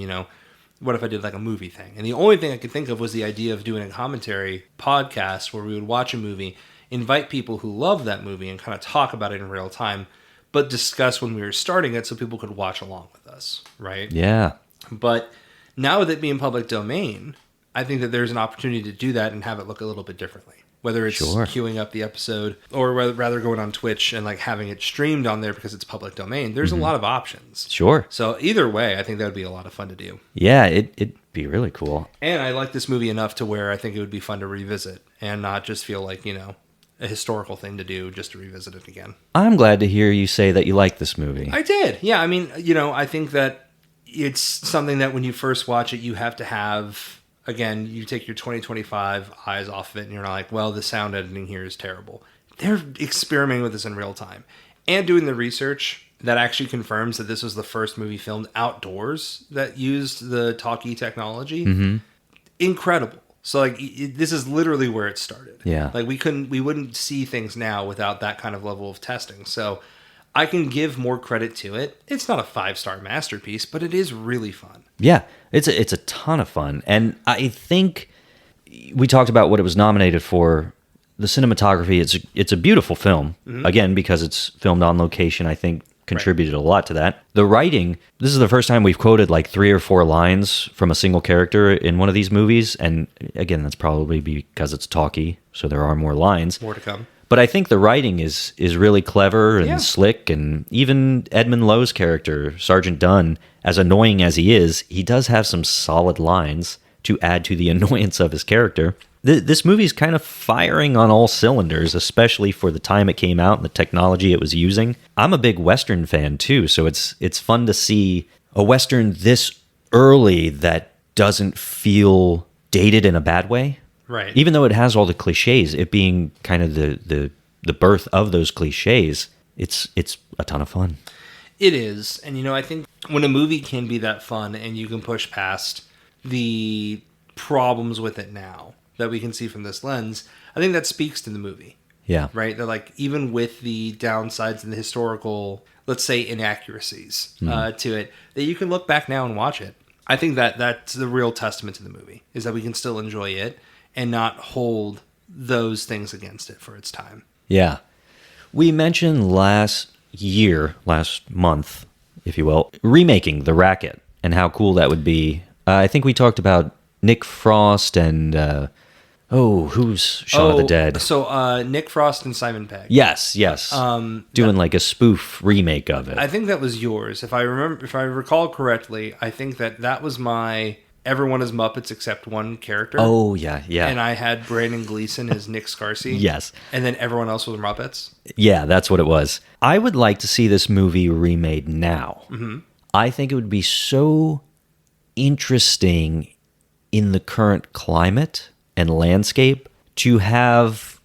what if I did like a movie thing? And the only thing I could think of was the idea of doing a commentary podcast where we would watch a movie, invite people who love that movie, and kind of talk about it in real time, but discuss when we were starting it so people could watch along with us, right? Yeah. But now with it being public domain, I think that there's an opportunity to do that and have it look a little bit differently. Whether it's queuing up the episode or rather going on Twitch and like having it streamed on there because it's public domain, there's a lot of options. Sure. So either way, I think that would be a lot of fun to do. Yeah, it'd be really cool. And I like this movie enough to where I think it would be fun to revisit and not just feel like, a historical thing to do just to revisit it again. I'm glad to hear you say that you like this movie. I did. Yeah, I mean, I think that it's something that when you first watch it, you have to have... Again, you take your 2025 eyes off of it and you're not like, well, the sound editing here is terrible. They're experimenting with this in real time and doing the research that actually confirms that this was the first movie filmed outdoors that used the talkie technology. Mm-hmm. Incredible. So this is literally where it started. Yeah. Like we wouldn't see things now without that kind of level of testing. So I can give more credit to it. It's not a 5-star masterpiece, but it is really fun. Yeah, it's a ton of fun. And I think we talked about what it was nominated for. The cinematography, it's a beautiful film. Mm-hmm. Again, because it's filmed on location, I think contributed a lot to that. The writing, this is the first time we've quoted like 3 or 4 lines from a single character in one of these movies. And again, that's probably because it's talkie, so there are more lines. More to come. But I think the writing is really clever and slick, and even Edmund Lowe's character, Sergeant Dunn, as annoying as he is, he does have some solid lines to add to the annoyance of his character. This movie's kind of firing on all cylinders, especially for the time it came out and the technology it was using. I'm a big Western fan too, so it's fun to see a Western this early that doesn't feel dated in a bad way. Right. Even though it has all the cliches, it being kind of the birth of those cliches, it's a ton of fun. It is. And, I think when a movie can be that fun and you can push past the problems with it now that we can see from this lens, I think that speaks to the movie. Yeah. Right? That even with the downsides and the historical, let's say, inaccuracies to it, that you can look back now and watch it. I think that's the real testament to the movie, is that we can still enjoy it and not hold those things against it for its time. Yeah. We mentioned last month, if you will, remaking The Racket and how cool that would be. I think we talked about Nick Frost and, who's Shaun of the Dead? So Nick Frost and Simon Pegg. Yes. Doing like a spoof remake of it. I think that was yours. If I recall correctly, I think that was my... Everyone is Muppets except one character. Oh, yeah. And I had Brandon Gleeson as Nick Scarsy. Yes. And then everyone else was Muppets. Yeah, that's what it was. I would like to see this movie remade now. Mm-hmm. I think it would be so interesting in the current climate and landscape to have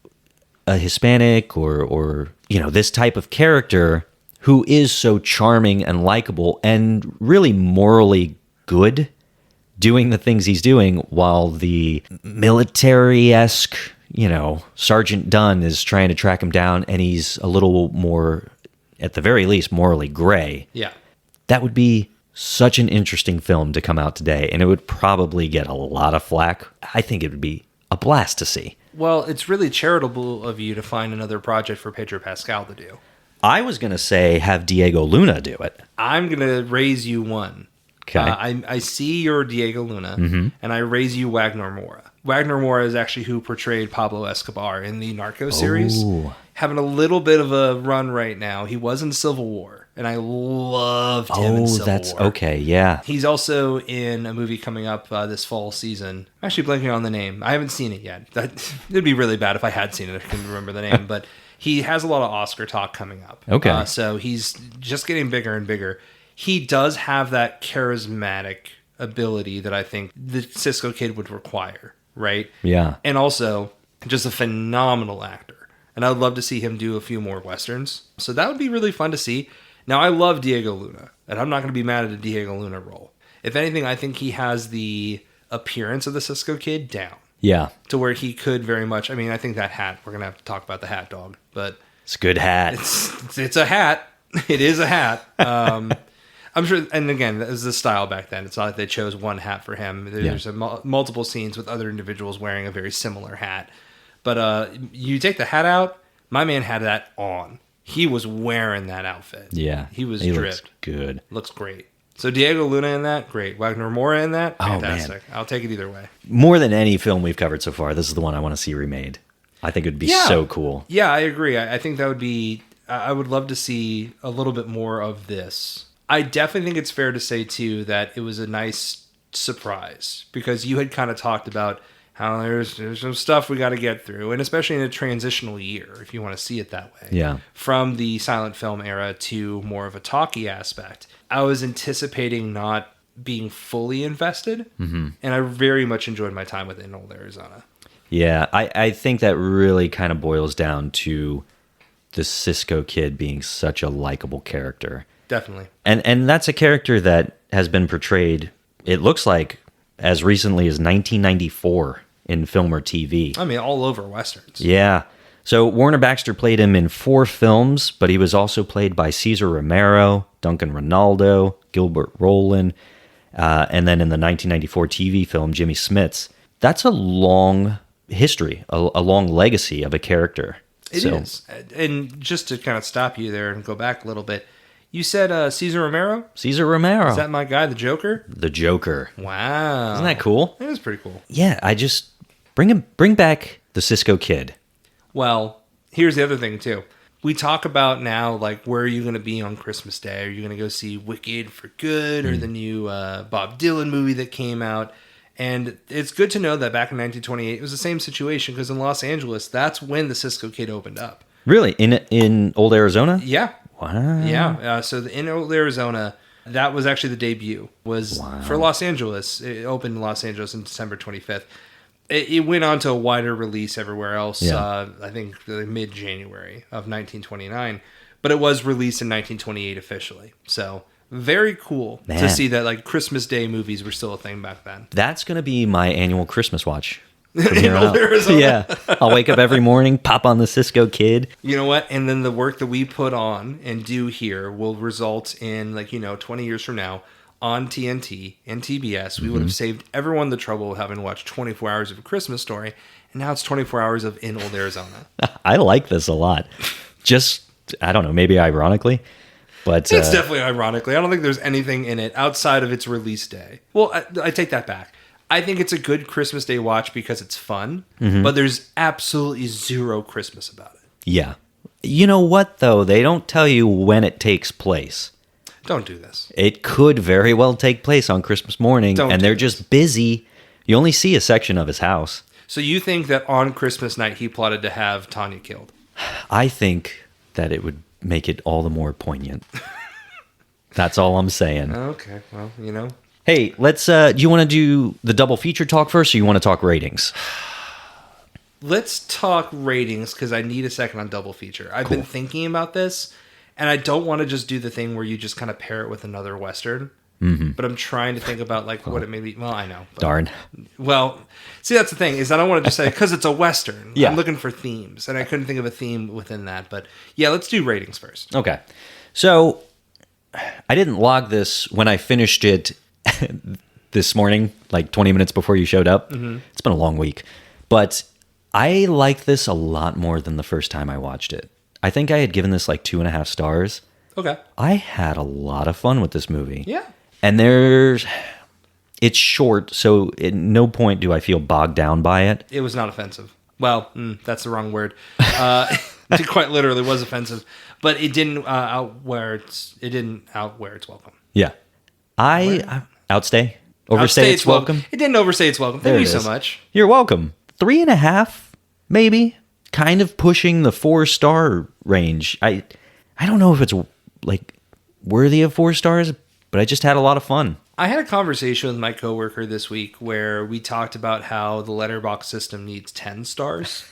a Hispanic or this type of character who is so charming and likable and really morally good, doing the things he's doing while the military-esque, Sergeant Dunn is trying to track him down, and he's a little more, at the very least, morally gray. Yeah. That would be such an interesting film to come out today, and it would probably get a lot of flack. I think it would be a blast to see. Well, it's really charitable of you to find another project for Pedro Pascal to do. I was going to say have Diego Luna do it. I'm going to raise you one. Okay. I see your Diego Luna, and I raise you Wagner Moura. Wagner Moura is actually who portrayed Pablo Escobar in the Narco series. Having a little bit of a run right now. He was in Civil War, and I loved him in Civil War. Okay, yeah. He's also in a movie coming up this fall season. I'm actually blanking on the name. I haven't seen it yet. It'd be really bad if I had seen it. I couldn't remember the name, but he has a lot of Oscar talk coming up. Okay. So he's just getting bigger and bigger. He does have that charismatic ability that I think the Cisco Kid would require, right? Yeah. And also, just a phenomenal actor. And I would love to see him do a few more Westerns. So that would be really fun to see. Now, I love Diego Luna, and I'm not going to be mad at a Diego Luna role. If anything, I think he has the appearance of the Cisco Kid down. Yeah. To where he could very much, I mean, I think that hat, we're going to have to talk about the hat dog, but... It's a good hat. It's a hat. It is a hat. I'm sure, and again, that was the style back then. It's not like they chose one hat for him. There's multiple scenes with other individuals wearing a very similar hat. But you take the hat out, my man had that on. He was wearing that outfit. Yeah. He was dripped. Looks good. Looks great. So Diego Luna in that, great. Wagner Moura in that, fantastic. Man. I'll take it either way. More than any film we've covered so far, this is the one I want to see remade. I think it would be so cool. Yeah, I agree. I think that would be... I would love to see a little bit more of this. I definitely think it's fair to say, too, that it was a nice surprise. Because you had kind of talked about how there's some stuff we got to get through. And especially in a transitional year, if you want to see it that way. Yeah. From the silent film era to more of a talkie aspect. I was anticipating not being fully invested. Mm-hmm. And I very much enjoyed my time with In Old Arizona. Yeah, I think that really kind of boils down to the Cisco Kid being such a likable character. Definitely. And that's a character that has been portrayed, it looks like, as recently as 1994 in film or TV. I mean, all over Westerns. Yeah. So Warner Baxter played him in 4 films, but he was also played by Cesar Romero, Duncan Ronaldo, Gilbert Roland, and then in the 1994 TV film, Jimmy Smits. That's a long history, a long legacy of a character. It is. And just to kind of stop you there and go back a little bit, you said Cesar Romero? Cesar Romero. Is that my guy, the Joker? The Joker. Wow. Isn't that cool? It is pretty cool. Yeah, I just... Bring back the Cisco Kid. Well, here's the other thing, too. We talk about now, like, where are you going to be on Christmas Day? Are you going to go see Wicked for Good or the new Bob Dylan movie that came out? And it's good to know that back in 1928, it was the same situation because in Los Angeles, that's when the Cisco Kid opened up. Really? In Old Arizona? Yeah. Wow. Yeah. So in Old Arizona, that was actually the debut. For Los Angeles. It opened in Los Angeles on December 25th. It went on to a wider release everywhere else, I think mid-January of 1929. But it was released in 1928 officially. So... very cool to see that like Christmas Day movies were still a thing back then. That's going to be my annual Christmas watch. From here on out. Arizona. Yeah. I'll wake up every morning, pop on the Cisco Kid. You know what? And then the work that we put on and do here will result in 20 years from now on TNT and TBS, we would have saved everyone the trouble of having watched 24 hours of A Christmas Story. And now it's 24 hours of In Old Arizona. I like this a lot. Just, I don't know, maybe ironically. But it's definitely ironically. I don't think there's anything in it outside of its release day. Well, I take that back. I think it's a good Christmas Day watch because it's fun, but there's absolutely zero Christmas about it. Yeah. You know what, though? They don't tell you when it takes place. Don't do this. It could very well take place on Christmas morning, and they're just busy. You only see a section of his house. So you think that on Christmas night he plotted to have Tanya killed? I think that it would make it all the more poignant. That's all I'm saying. Okay, well, Hey, let's, do you want to do the double feature talk first, or you want to talk ratings? Let's talk ratings, because I need a second on double feature. I've been thinking about this, and I don't want to just do the thing where you just kind of pair it with another Western. But I'm trying to think about what it may be. Well, I know. But, darn. Well, see, that's the thing, is I don't want to just say, because it's a Western. Yeah. I'm looking for themes, and I couldn't think of a theme within that. But yeah, let's do ratings first. Okay. So I didn't log this when I finished it this morning, like 20 minutes before you showed up. It's been a long week. But I like this a lot more than the first time I watched it. I think I had given this like 2.5 stars. Okay. I had a lot of fun with this movie. Yeah. And it's short, so at no point do I feel bogged down by it. It was not offensive. Well, that's the wrong word. It quite literally was offensive, but it didn't outwear its welcome. Yeah. Outstay? Overstay its welcome? It didn't overstay its welcome. Thank you so much. You're welcome. 3.5, maybe. Kind of pushing the 4-star range. I don't know if it's like worthy of 4 stars, but I just had a lot of fun. I had a conversation with my coworker this week where we talked about how the Letterboxd system needs 10 stars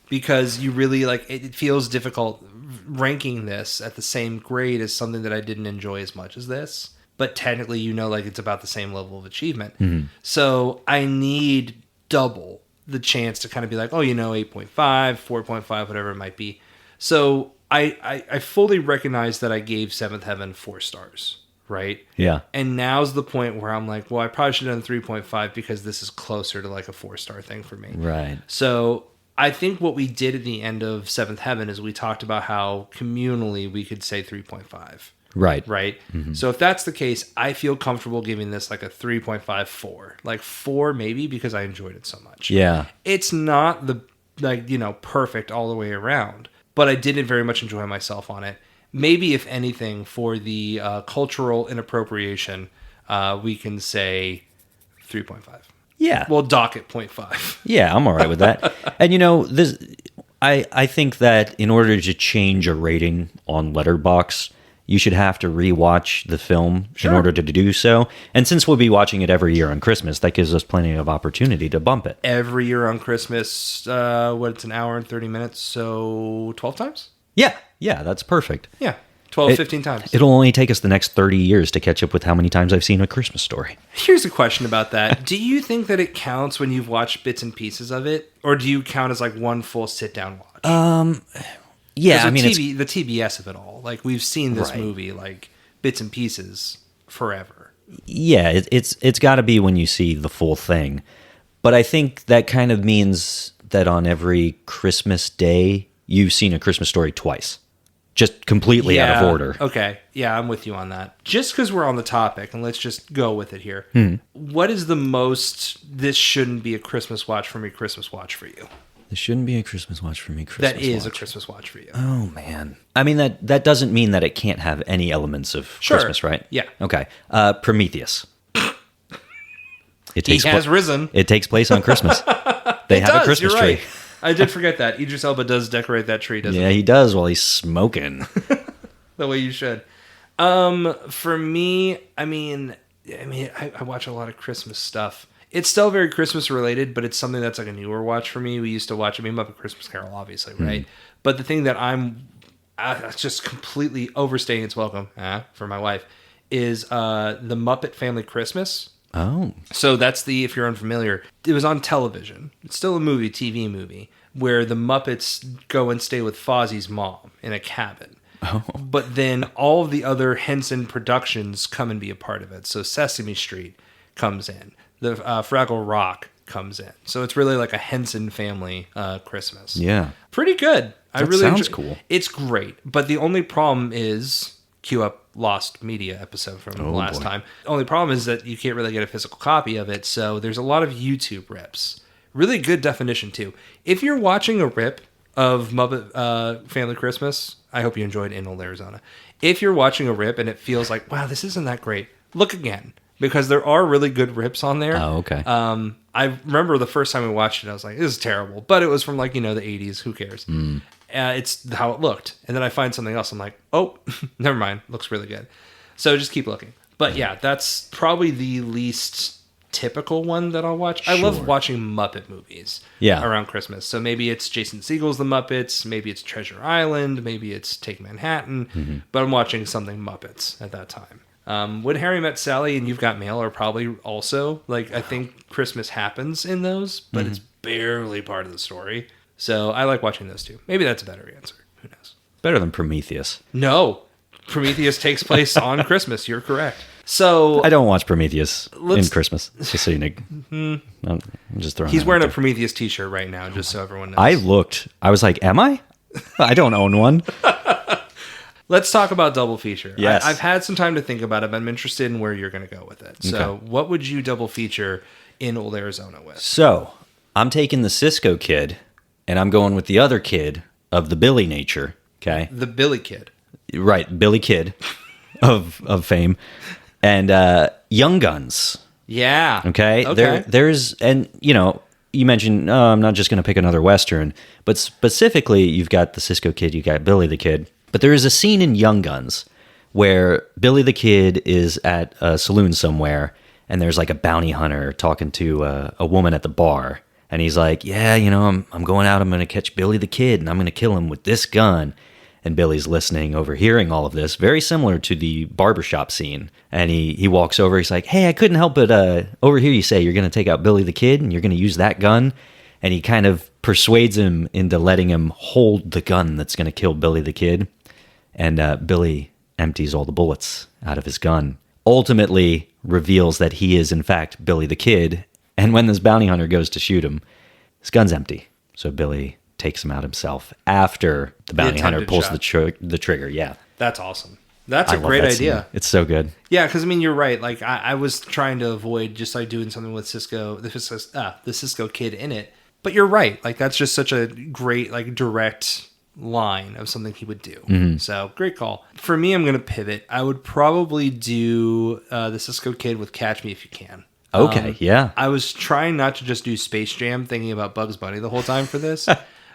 because you really it feels difficult ranking this at the same grade as something that I didn't enjoy as much as this. But technically, it's about the same level of achievement. Mm-hmm. So I need double the chance to kind of be like, 8.5, 4.5, whatever it might be. So I fully recognize that I gave Seventh Heaven 4 stars. Right? Yeah. And now's the point where I'm like, well, I probably should have done 3.5 because this is closer to like a 4-star thing for me. Right. So I think what we did at the end of Seventh Heaven is we talked about how communally we could say 3.5. Right. Right? Mm-hmm. So if that's the case, I feel comfortable giving this like a 3.5, 4. Like 4 maybe because I enjoyed it so much. Yeah. It's not the perfect all the way around, but I did very much enjoy myself on it. Maybe, if anything, for the cultural inappropriation, we can say 3.5. Yeah. We'll dock it 0.5. Yeah, I'm all right with that. And this, I think that in order to change a rating on Letterboxd, you should have to rewatch the film in order to do so. And since we'll be watching it every year on Christmas, that gives us plenty of opportunity to bump it. Every year on Christmas, it's an hour and 30 minutes, so 12 times? Yeah, that's perfect. Yeah, 12, 15 times. It'll only take us the next 30 years to catch up with how many times I've seen A Christmas Story. Here's a question about that. Do you think that it counts when you've watched bits and pieces of it? Or do you count as like one full sit-down watch? Yeah, the TBS of it all. Like, we've seen this movie, like, bits and pieces forever. Yeah, it's got to be when you see the full thing. But I think that kind of means that on every Christmas day, you've seen A Christmas Story twice. Just completely out of order. Okay. Yeah, I'm with you on that. Just because we're on the topic, and let's just go with it here. What is the most, this shouldn't be a Christmas watch for me, Christmas watch for you? This shouldn't be a Christmas watch for me, Christmas That is watch. a Christmas watch for you. Oh, man. I mean, that doesn't mean that it can't have any elements of Christmas, right? Yeah. Okay. Prometheus. He has risen. It takes place on Christmas. They have a Christmas tree. Right. I did forget that. Idris Elba does decorate that tree, doesn't he? Yeah, he does while he's smoking. The way you should. For me, I watch a lot of Christmas stuff. It's still very Christmas related, but it's something that's like a newer watch for me. We used to watch, Muppet Christmas Carol, obviously, right? But the thing that I'm just completely overstaying its welcome for my wife is the Muppet Family Christmas. Oh. So that's if you're unfamiliar, it was on television. It's still a TV movie, where the Muppets go and stay with Fozzie's mom in a cabin. Oh. But then all of the other Henson productions come and be a part of it. So Sesame Street comes in. The Fraggle Rock comes in. So it's really like a Henson family Christmas. Yeah. Pretty good. That sounds cool. It's great. But the only problem is, cue up Lost Media episode from last time. The only problem is that you can't really get a physical copy of it. So there's a lot of YouTube rips. Really good definition, too. If you're watching a rip of Muppet Family Christmas, I hope you enjoyed In Old Arizona. If you're watching a rip and it feels like, wow, this isn't that great, look again. Because there are really good rips on there. Oh, okay. I remember the first time we watched it, I was like, this is terrible. But it was from the 80s. Who cares? It's how it looked. And then I find something else. I'm like, oh, never mind. Looks really good. So just keep looking. But yeah, that's probably the least typical one that I'll watch. Sure. I love watching Muppet movies around Christmas. So maybe it's Jason Segel's The Muppets. Maybe it's Treasure Island. Maybe it's Take Manhattan. But I'm watching something Muppets at that time. When Harry Met Sally and You've Got Mail are probably also, I think Christmas happens in those, but it's barely part of the story. So I like watching those too. Maybe that's a better answer. Who knows? Better than Prometheus. No. Prometheus takes place on Christmas. You're correct. So I don't watch Prometheus in Christmas. Just so you know. I'm just throwing He's wearing a Prometheus t-shirt right now, just so everyone knows. I looked. I was like, am I? I don't own one. Let's talk about double feature. Yes. I've had some time to think about it, but I'm interested in where you're going to go with it. So what would you double feature in Old Arizona with? So I'm taking the Cisco Kid, and I'm going with the other kid of the Billy nature. Okay. The Billy Kid. Right. Billy Kid of fame. And Young Guns. Yeah. Okay. There's, and you mentioned, I'm not just going to pick another Western, but specifically, you've got the Cisco Kid, you got Billy the Kid. But there is a scene in Young Guns where Billy the Kid is at a saloon somewhere, and there's like a bounty hunter talking to a woman at the bar. And he's like, yeah, I'm going out, I'm going to catch Billy the Kid, and I'm going to kill him with this gun. And Billy's listening, overhearing all of this, very similar to the barbershop scene. And he walks over, he's like, hey, I couldn't help but overhear you say you're going to take out Billy the Kid, and you're going to use that gun. And he kind of persuades him into letting him hold the gun that's going to kill Billy the Kid. And Billy empties all the bullets out of his gun. Ultimately reveals that he is, in fact, Billy the Kid. And when this bounty hunter goes to shoot him, his gun's empty. So Billy takes him out himself after the bounty hunter pulls the trigger. Yeah. That's awesome. That's a great idea. It's so good. Yeah, because you're right. Like I was trying to avoid just like doing something with the Cisco Kid in it. But you're right. Like that's just such a great like direct line of something he would do. Mm-hmm. So great call. For me, I'm going to pivot. I would probably do the Cisco Kid with Catch Me If You Can. Okay, yeah. I was trying not to just do Space Jam, thinking about Bugs Bunny the whole time for this.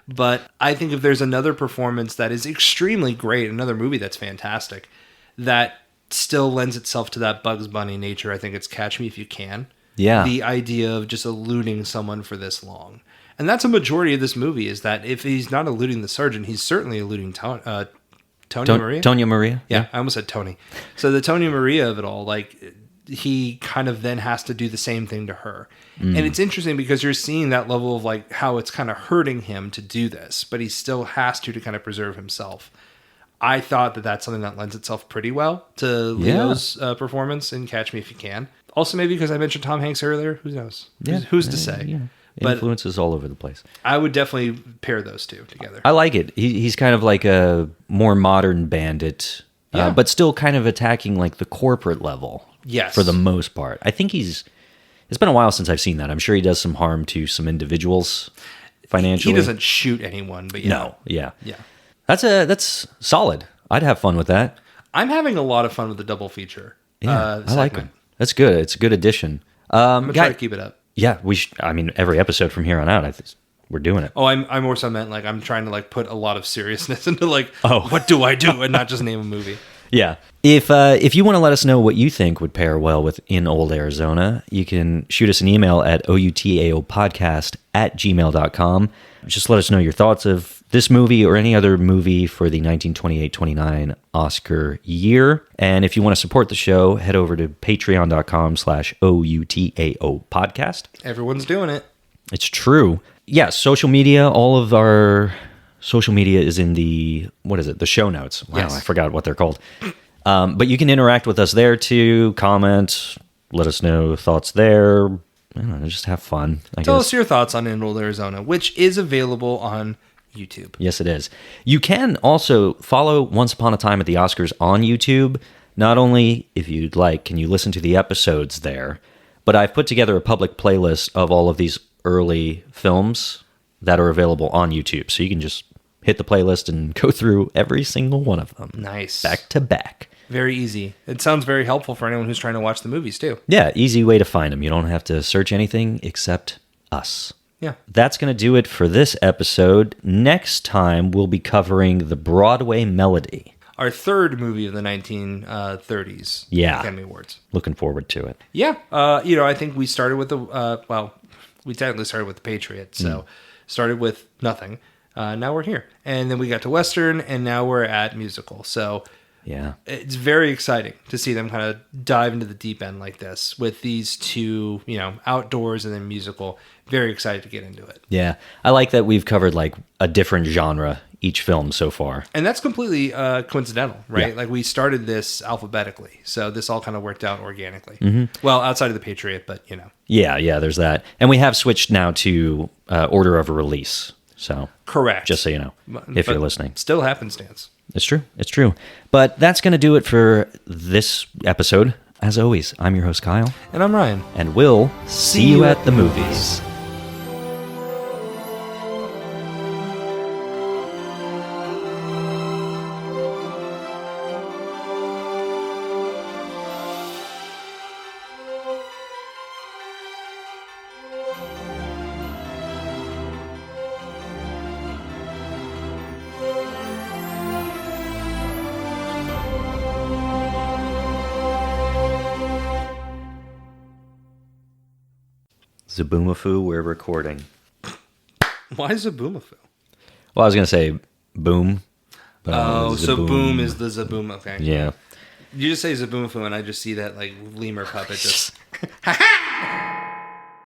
But I think if there's another performance that is extremely great, another movie that's fantastic, that still lends itself to that Bugs Bunny nature, I think it's Catch Me If You Can. Yeah. The idea of just eluding someone for this long. And that's a majority of this movie, is that if he's not eluding the sergeant, he's certainly eluding Tonya Maria? Tonya Maria? Yeah, I almost said Tony. So the Tonya Maria of it all, like, he kind of then has to do the same thing to her. And it's interesting because you're seeing that level of, like, how it's kind of hurting him to do this, but he still has to kind of preserve himself. I thought that that's something that lends itself pretty well to Leo's performance in Catch Me If You Can. Also, maybe because I mentioned Tom Hanks earlier. Who knows? Yeah. Who's to say? Yeah. Influences all over the place. I would definitely pair those two together. I like it. He's kind of like a more modern bandit, but still kind of attacking like the corporate level. Yes. For the most part. I think it's been a while since I've seen that. I'm sure he does some harm to some individuals financially. He doesn't shoot anyone, but No, yeah. That's solid. I'd have fun with that. I'm having a lot of fun with the double feature. Yeah, I like it. That's good. It's a good addition. I'm going to try to keep it up. Yeah, every episode from here on out, we're doing it. Oh, I'm also meant like I'm trying to like put a lot of seriousness into like, what do I do, and not just name a movie. Yeah. If you want to let us know what you think would pair well with In Old Arizona, you can shoot us an email at outAOpodcast@gmail.com. Just let us know your thoughts of this movie or any other movie for the 1928-29 Oscar year. And if you want to support the show, head over to patreon.com/OUTAO podcast. Everyone's doing it. It's true. Yeah, social media, all of our social media is in the show notes. Wow, yes. I forgot what they're called. But you can interact with us there too, comment, let us know thoughts there. I don't know, just have fun. Tell us your thoughts on In Old Arizona, which is available on YouTube. Yes, it is. You can also follow Once Upon a Time at the Oscars on YouTube. Not only, if you'd like, can you listen to the episodes there, but I've put together a public playlist of all of these early films that are available on YouTube. So you can just hit the playlist and go through every single one of them. Nice. Back to back. Very easy. It sounds very helpful for anyone who's trying to watch the movies too. Yeah, easy way to find them. You don't have to search anything except us. Yeah. That's going to do it for this episode. Next time, we'll be covering The Broadway Melody. Our third movie of the 1930s Academy Awards. Looking forward to it. Yeah. I think we started with we technically started with The Patriot, so started with nothing. Now we're here. And then we got to Western, and now we're at musical. So yeah, it's very exciting to see them kind of dive into the deep end like this with these two, outdoors and then musical. Very excited to get into it. Yeah. I like that we've covered like a different genre each film so far. And that's completely coincidental, right? Yeah. Like we started this alphabetically. So this all kind of worked out organically. Mm-hmm. Well, outside of The Patriot, but Yeah, there's that. And we have switched now to order of release. So Correct. just so you know, if you're listening. Still happenstance. It's true. It's true. But that's going to do it for this episode. As always, I'm your host, Kyle. And I'm Ryan. And we'll see you at the movies. Zaboomafoo, we're recording. Why Zaboomafoo? Well, I was going to say boom. Oh, so boom is the Zaboom. Okay. Yeah. You just say Zaboomafoo, and I just see that like lemur puppet just. Ha ha!